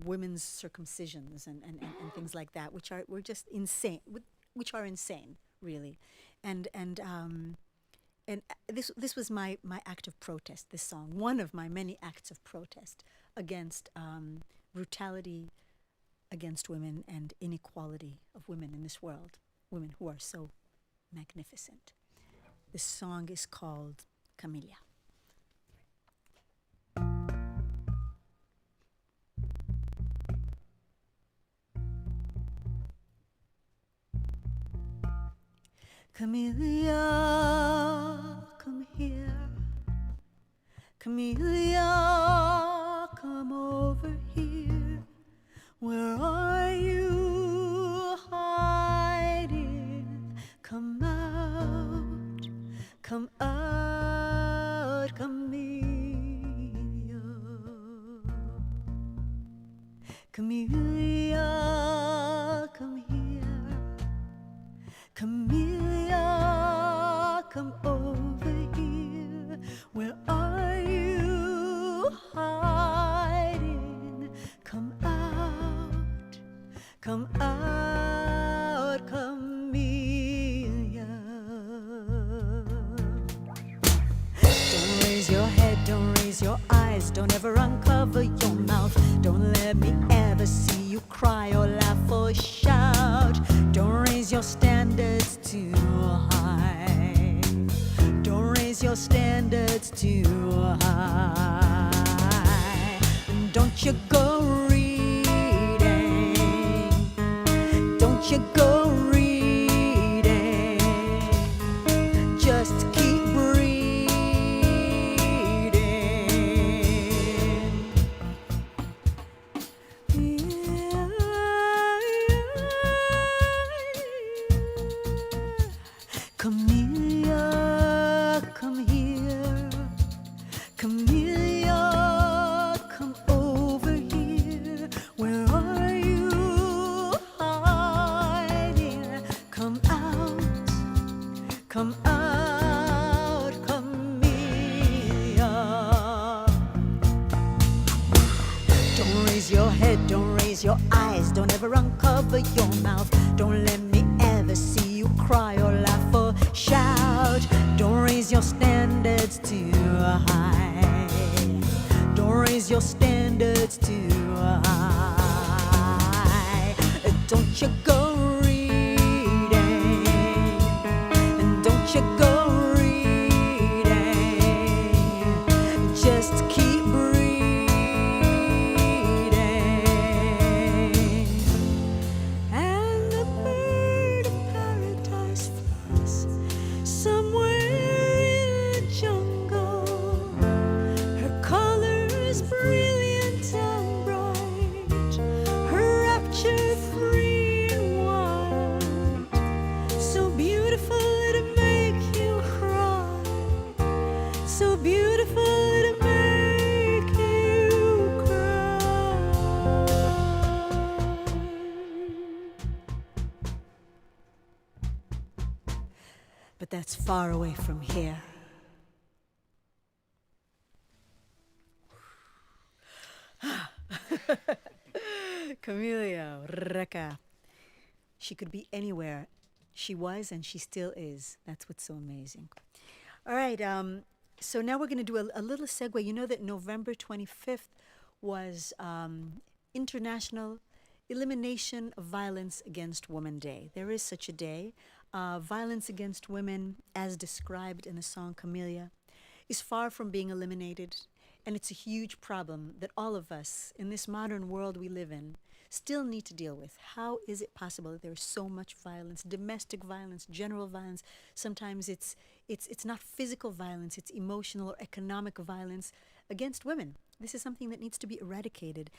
women's circumcisions and things like that, which are just insane, which are insane, really, and this was my act of protest. This song, one of my many acts of protest against brutality against women and inequality of women in this world, women who are so magnificent. This song is called Camellia. Camellia, come here. Camellia, come over here. Where are you hiding? Come out, come out, Camellia. Camellia, come here. Camellia, come over here. Where are you hiding? Come out, come out, Camellia. Don't raise your head, don't raise your eyes, don't ever uncover your mouth. Don't let me ever see you cry or laugh or shout. Don't raise your standards too high. Don't raise your standards too high. And don't you go reading. Don't you go reading. Just keep breathing. Camellia, come here. Camellia, come over here. Where are you hiding? Come out, Camellia. Don't raise your head, don't raise your eyes, don't ever uncover your mouth. Don't let me ever see you cry or laugh or shout. Don't raise your standards too high. Don't raise your standards too high. Don't you go reading. And don't you go reading. Just keep breathing. And the bird of paradise flies somewhere far away from here. Camellia, Reka. She could be anywhere. She was and she still is. That's what's so amazing. All right, so now we're going to do a little segue. You know that November 25th was International Elimination of Violence Against Women Day. There is such a day. Violence against women, as described in the song Camellia, is far from being eliminated. And it's a huge problem that all of us in this modern world we live in still need to deal with. How is it possible that there is so much violence, domestic violence, general violence? Sometimes it's not physical violence, it's emotional or economic violence against women. This is something that needs to be eradicated.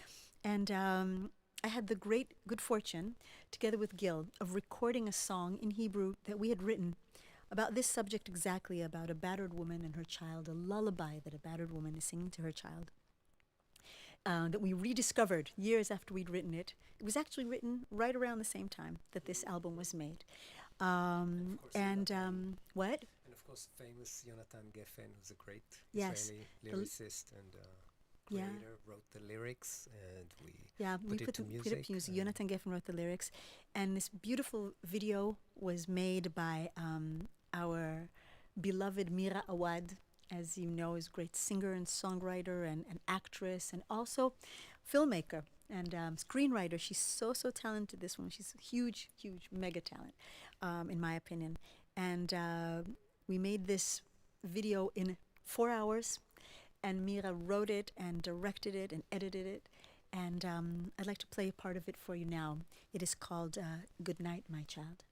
And I had the good fortune, together with Gil, of recording a song in Hebrew that we had written about this subject exactly, about a battered woman and her child, a lullaby that a battered woman is singing to her child, that we rediscovered years after we'd written it. It was actually written right around the same time that this album was made. What? And of course, famous Yonatan Geffen, who's a great Israeli lyricist and creator, wrote the lyrics, and we put it to music. Yonatan Geffen wrote the lyrics, and this beautiful video was made by our beloved Mira Awad, as you know, is a great singer and songwriter and actress and also filmmaker and screenwriter. She's so talented, this woman. She's a huge mega talent, in my opinion. And we made this video in 4 hours, and Mira wrote it and directed it and edited it. And I'd like to play a part of it for you now. It is called Good Night, My Child.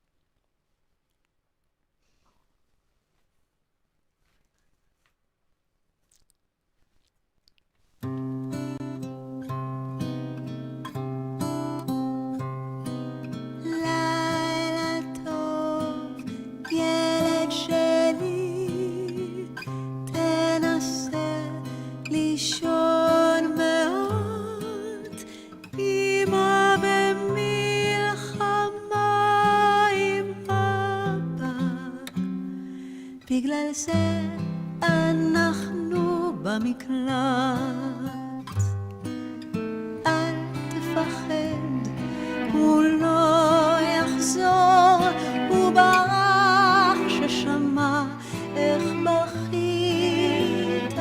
בגלל זה אנחנו במקלט. אל תפחד, הוא לא יחזור, הוא ברח ששמע איך בכית,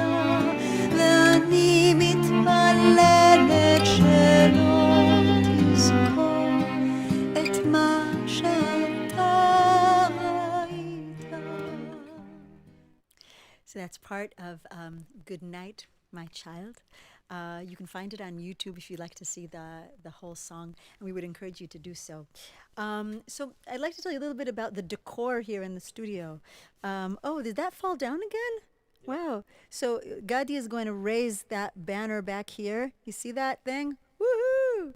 ואני מתפללת שלא תזכור את מה So that's part of Good Night, My Child. You can find it on YouTube if you'd like to see the whole song, and we would encourage you to do so. So I'd like to tell you a little bit about the decor here in the studio. Oh, did that fall down again? Yeah. Wow. So Gadi is going to raise that banner back here. You see that thing? Woohoo!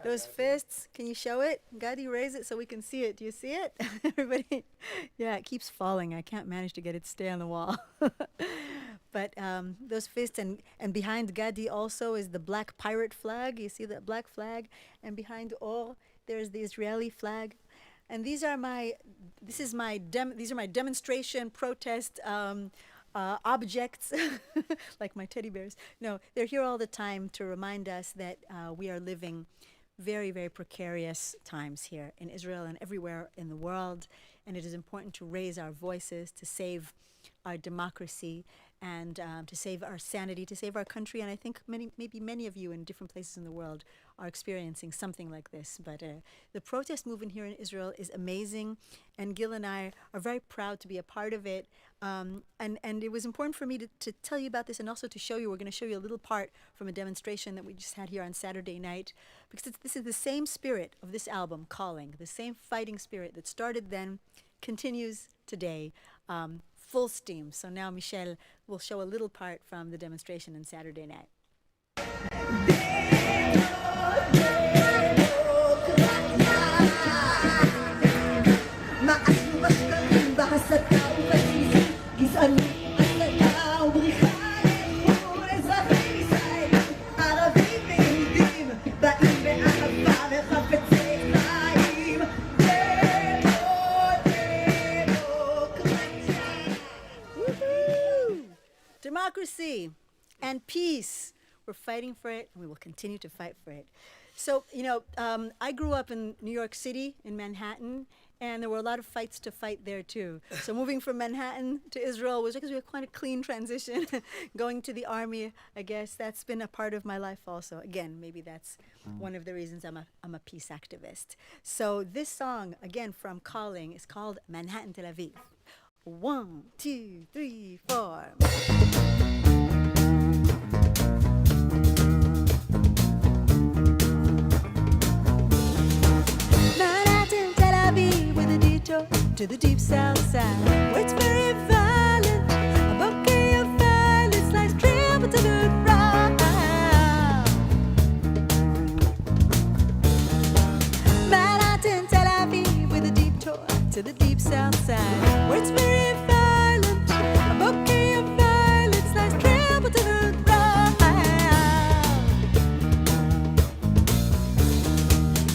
Those fists, can you show it? Gadi, raise it so we can see it. Do you see it? Everybody? Yeah, it keeps falling. I can't manage to get it to stay on the wall. But those fists, and behind Gadi also is the black pirate flag. You see that black flag? And behind Or, there's the Israeli flag. And these are my demonstration, protest objects, like my teddy bears. No, they're here all the time to remind us that we are living very, very precarious times here in Israel and everywhere in the world. And it is important to raise our voices, to save our democracy, and to save our sanity, to save our country. And I think maybe many of you in different places in the world are experiencing something like this. But the protest movement here in Israel is amazing, and Gil and I are very proud to be a part of it. And it was important for me to tell you about this, and also to show you, we're going to show you a little part from a demonstration that we just had here on Saturday night, because this is the same spirit of this album, Calling, the same fighting spirit that started then, continues today, full steam. So now Michelle will show a little part from the demonstration on Saturday night. democracy and peace. We're fighting for it, and we will continue to fight for it. So, I grew up in New York City, in Manhattan, and there were a lot of fights to fight there too. So moving from Manhattan to Israel was because we had quite a clean transition. Going to the army, I guess that's been a part of my life also. Again, maybe that's one of the reasons I'm a peace activist. So this song, again from Calling, is called Manhattan, Tel Aviv. 1, 2, 3, 4. Manhattan, Tel Aviv, with a detour to the deep south side, where it's very violent. A bouquet of violets lies trampled to the ground. Manhattan, Tel Aviv, with a detour to the deep south side, where it's very violent. A bouquet of violets lies trampled to the ground.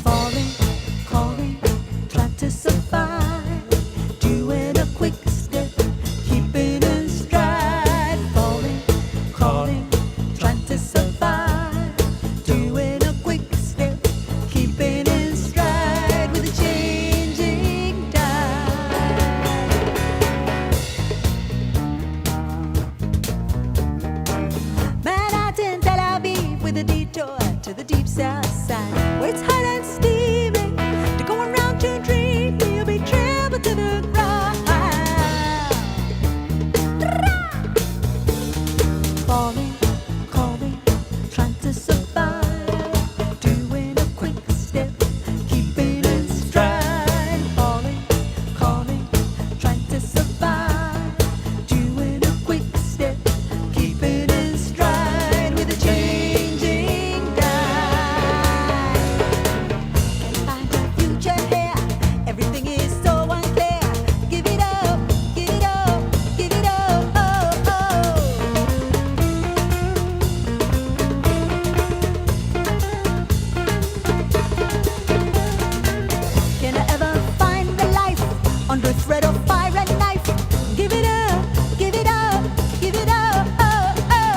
Falling, calling, trying to survive, doing a quick step, keeping in stride. Falling, calling, trying to survive, doing a quick step, keeping in stride with a changing tide. Manhattan, Tel Aviv, with a detour to the deep south side, where it's hot and steaming. To go around to dream, you'll be trampled to the ground. Falling, calling, trying to survive, doing a quick step, keeping in stride. Falling, calling, trying to survive, doing a quick step, keeping in stride with a changing tide. Can't find a future here, everything is so unclear. Give it up, give it up, give it up, oh, oh. Can I ever find the life under threat of fire and knife? Give it up, give it up, give it up, oh, oh.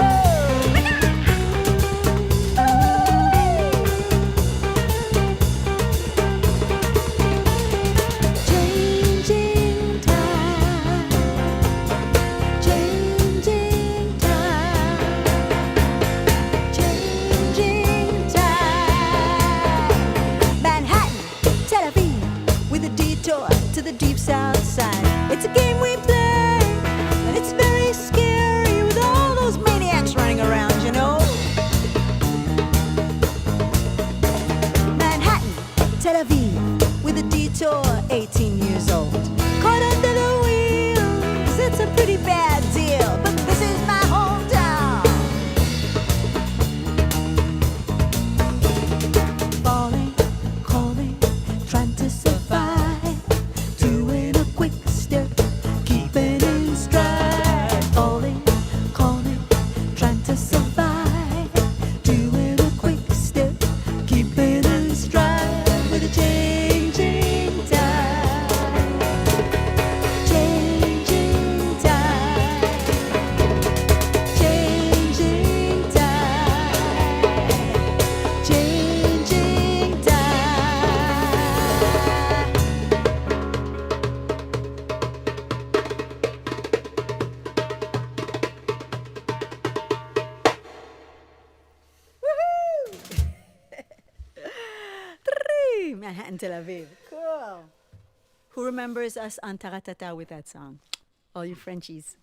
Changing time, changing time, changing time. Manhattan, Tel Aviv, with a detour to the deep south side. It's a game we play, and it's very scary with all those maniacs running around, you know. Manhattan, Tel Aviv, with a detour, 18 years old. Caught under the wheels, it's a pretty bad deal, but this is my hometown. Falling, calling, trying to survive, doing a quick step, keeping in stride. Falling, calling, trying to survive, doing a quick step, keeping in stride with a changing tide. Changing tide. Changing tide. Changing tide. Woohoo! Manhattan, Tel Aviv. Cool. Who remembers us on Taratata with that song? All you Frenchies.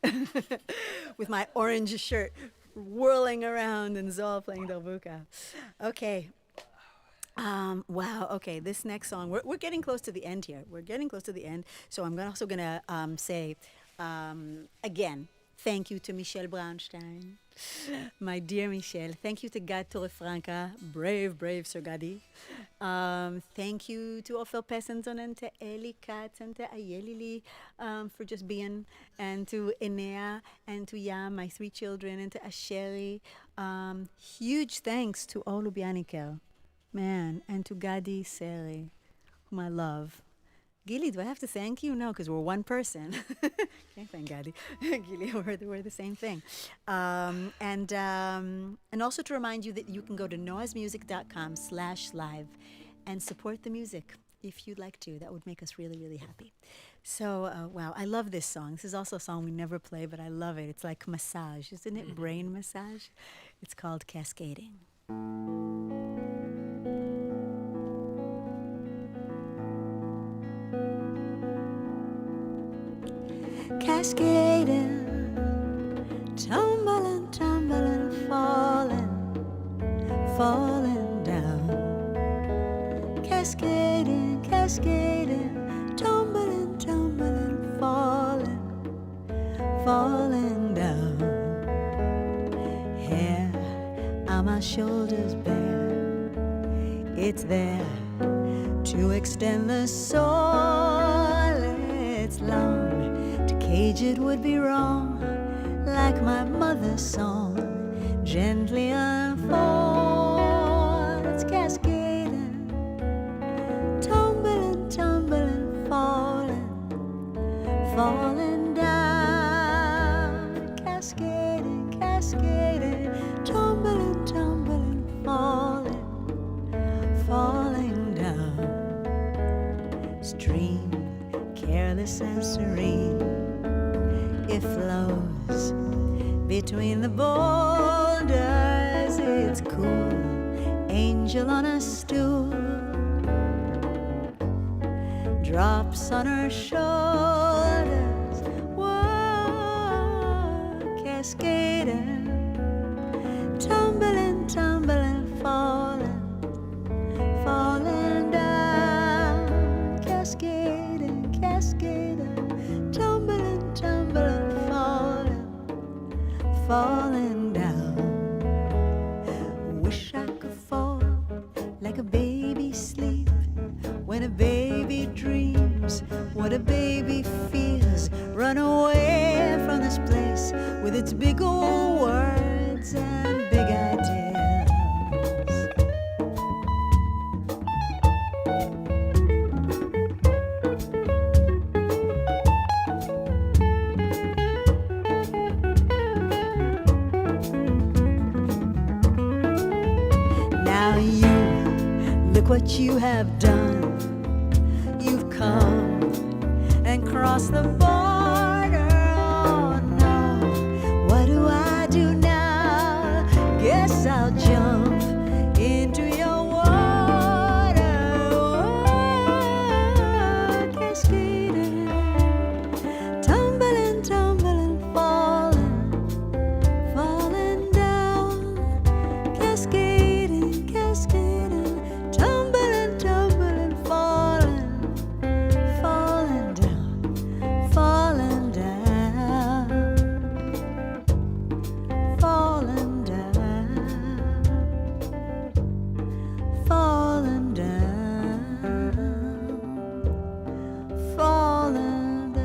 With my orange shirt whirling around and Zohar playing darbuka. Okay. Wow. Okay. This next song, we're getting close to the end here. We're getting close to the end. So I'm also going to say, again, thank you to Michelle Braunstein, my dear Michelle. Thank you to Gad Torrefranca, brave Sir Gadi. Thank you to Ofer Pessenton and to Eli Katz and to Ayelili for just being, and to Enea and to Yam, my 3 children, and to Asheri. Huge thanks to all Lubianiker, man, and to Gadi, Seri, whom I love. Gili, do I have to thank you? No, because we're one person. Can't thank Gadi. Gili, we're the same thing. And also to remind you that you can go to noahsmusic.com/live and support the music if you'd like to. That would make us really, really happy. So, wow, I love this song. This is also a song we never play, but I love it. It's like massage, isn't it? Brain massage. It's called Cascading. Cascading, tumbling, tumbling, falling, falling down. Cascading, cascading, tumbling, tumbling, falling, falling down. Hair on my shoulders bare, it's there to extend the soul. It's long, to cage it would be wrong, like my mother's song, gently unfolds, cascading, tumbling, tumbling, falling, falling down, cascading, cascading, tumbling, tumbling, falling, falling down. Stream, careless and serene, it flows between the boulders. It's cool, angel on a stool, drops on her shoulders. Whoa, cascading, tumbling, tumbling, falling, falling down, cascading, cascading, tumbling, tumbling, falling, falling down. Wish I could fall like a baby sleep. When a baby dreams, what a baby feels. Run away from this place with its big old words and big ideas. Now you, look what you have done. You've come and crossed the border. Oh no, what do I do now? Guess I'll jump into your water. Oh, cascading, tumbling, tumbling, falling, falling down, cascading, cascading, tumbling, tumbling, falling, falling down, falling down, falling down, falling down, falling down,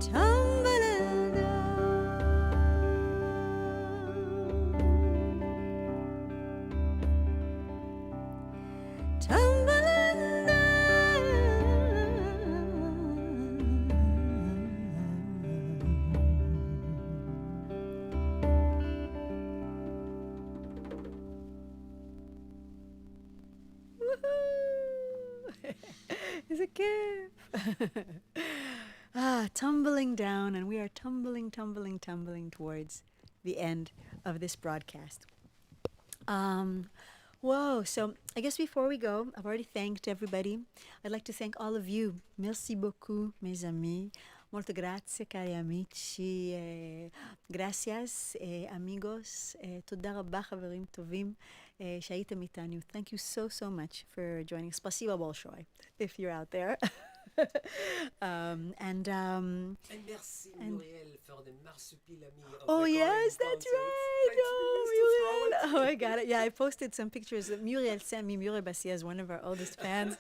tumbling down, tumbling down. Is it good? Tumbling down, and we are tumbling, tumbling, tumbling towards the end of this broadcast. Whoa, so I guess before we go, I've already thanked everybody. I'd like to thank all of you. Merci beaucoup, mes amis. Molto grazie, cari amici. Gracias, amigos. תודה רבה, חברים טובים, שהייתם איתנו. Thank you so, so much for joining. Spasiba bolshoi, if you're out there. And merci Muriel for the marsupilami of Oh, recording yes, that's concerts. right. Thanks, Oh, we used to throw Muriel. it. Oh, I got it. Yeah, I posted some pictures that Muriel sent me. Muriel Bassia is one of our oldest fans.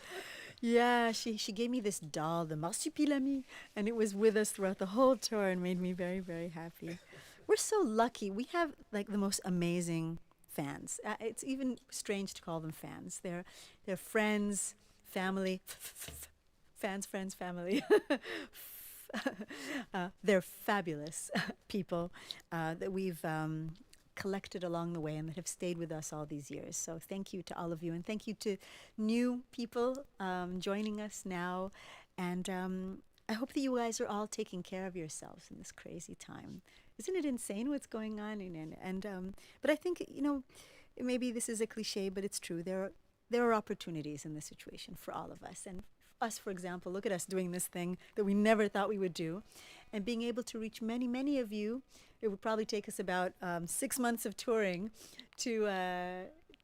Yeah, she gave me this doll, the marsupilami, and it was with us throughout the whole tour and made me very, very happy. We're so lucky. We have like the most amazing fans. It's even strange to call them fans. They're friends, family, fans, friends, family. They're fabulous people that we've collected along the way and that have stayed with us all these years. So thank you to all of you, and thank you to new people joining us now. And I hope that you guys are all taking care of yourselves in this crazy time. Isn't it insane what's going on? But I think, maybe this is a cliche, but it's true. There are opportunities in this situation for all of us. And us, for example, look at us doing this thing that we never thought we would do, and being able to reach many, many of you. It would probably take us about 6 months of touring to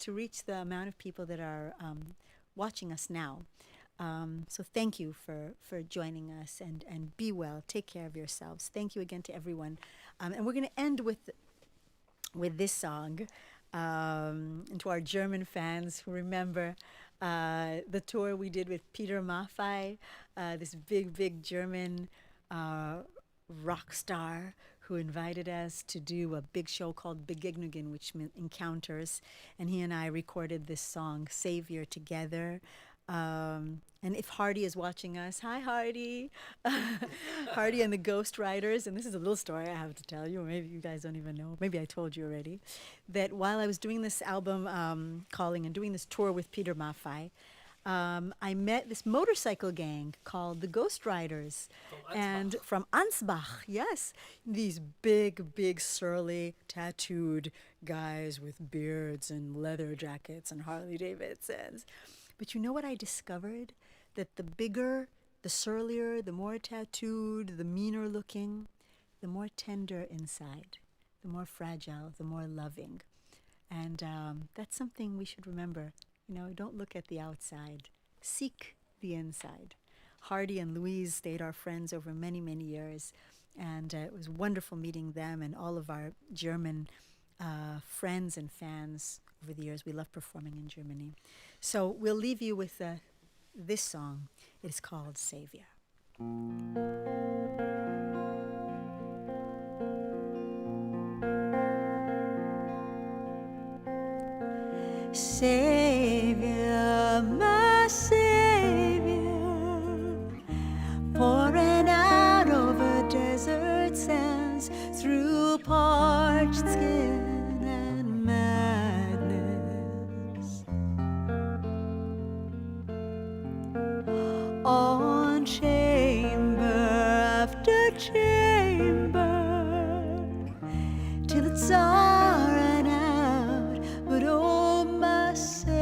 reach the amount of people that are watching us now. So thank you for joining us, and be well. Take care of yourselves. Thank you again to everyone. And we're going to end with this song. And to our German fans who remember the tour we did with Peter Maffay, this big German rock star who invited us to do a big show called Begegnungen, which meant encounters. And he and I recorded this song, Savior, together. And if Hardy is watching us, hi Hardy, Hardy and the Ghost Riders. And this is a little story I have to tell you, or maybe you guys don't even know, maybe I told you already, that while I was doing this album calling and doing this tour with Peter Maffay, I met this motorcycle gang called the Ghost Riders. And from Ansbach, yes, these big, surly, tattooed guys with beards and leather jackets and Harley Davidsons. But you know what I discovered? That the bigger, the surlier, the more tattooed, the meaner looking, the more tender inside, the more fragile, the more loving. And that's something we should remember. Don't look at the outside. Seek the inside. Hardy and Louise stayed our friends over many, many years. And it was wonderful meeting them and all of our German friends and fans over the years. We love performing in Germany. So we'll leave you with this song. It is called Savior. Savior, my Savior, pouring out over desert sands, through parched skin and madness, on chamber after chamber, till it's all run out. But oh, my Savior,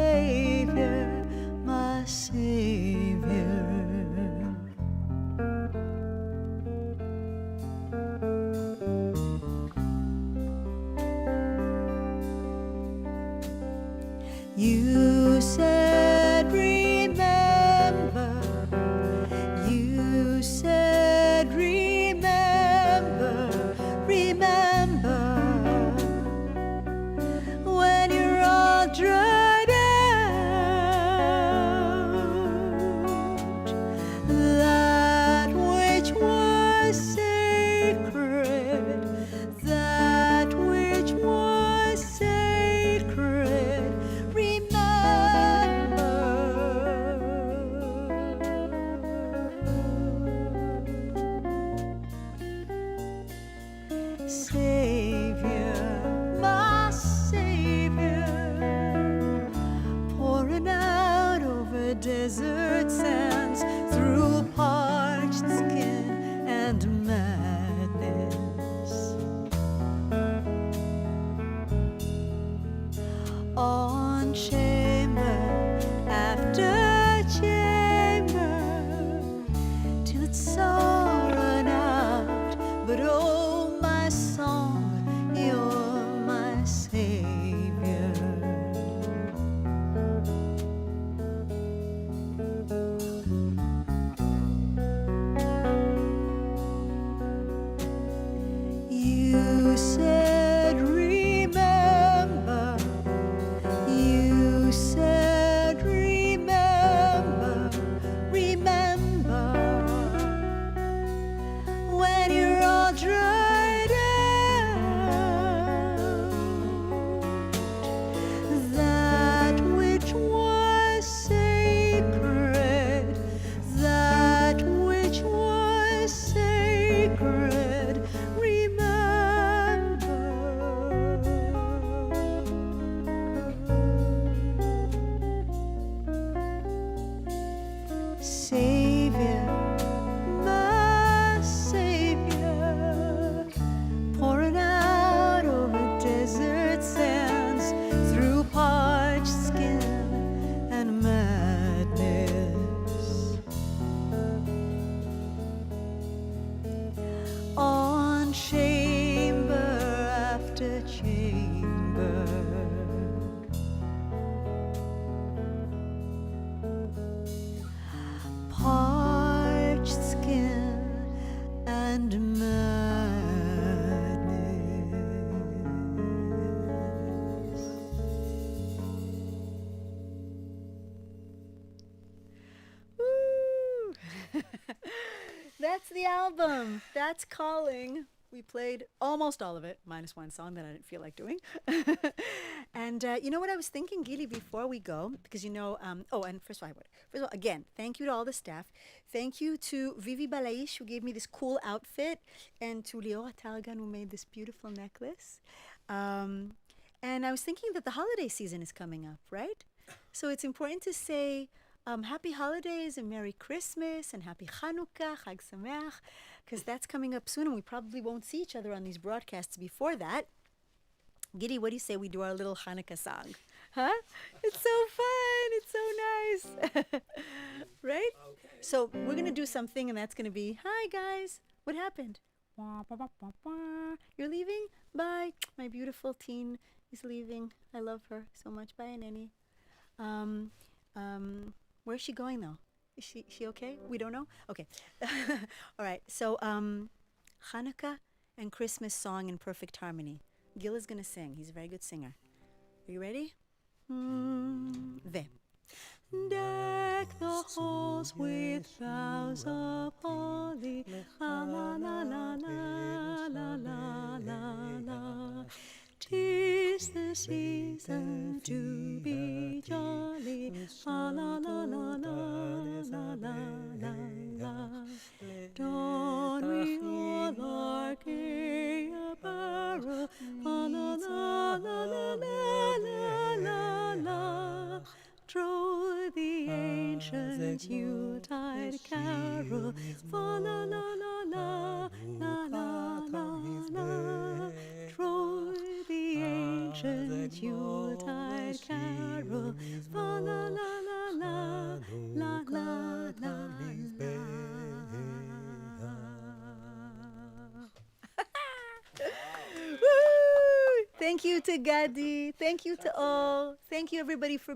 That's the album. That's Calling. We played almost all of it, minus one song that I didn't feel like doing. And you know what I was thinking, Gili, before we go, because and first of all, again, thank you to all the staff. Thank you to Vivi Balaish, who gave me this cool outfit, and to Liora Targan, who made this beautiful necklace. And I was thinking that the holiday season is coming up, right? So it's important to say happy holidays and Merry Christmas and Happy Chanukah, Chag Sameach, because that's coming up soon and we probably won't see each other on these broadcasts before that. Gidi, what do you say we do our little Hanukkah song? Huh? It's so fun. It's so nice. Right? Okay. So we're going to do something and that's going to be, hi guys, what happened? You're leaving? Bye. My beautiful teen is leaving. I love her so much. Bye, Nini. Where's she going though? Is she okay? We don't know? Okay. All right. So Hanukkah and Christmas song in perfect harmony. Gil is going to sing. He's a very good singer. Are you ready? Deck the halls with boughs of holly, la la la la la la la la la. 'Tis the season to be jolly, la la la la la la la la. Don we all our gay apparel, la la la la la la la la. Troll the ancient Yuletide carol, fa la la la la la la la la. Troll the ancient Yuletide carol, fa la la la la la la la la. Woo! Thank you to Gadi. Thank you to all. Thank you everybody for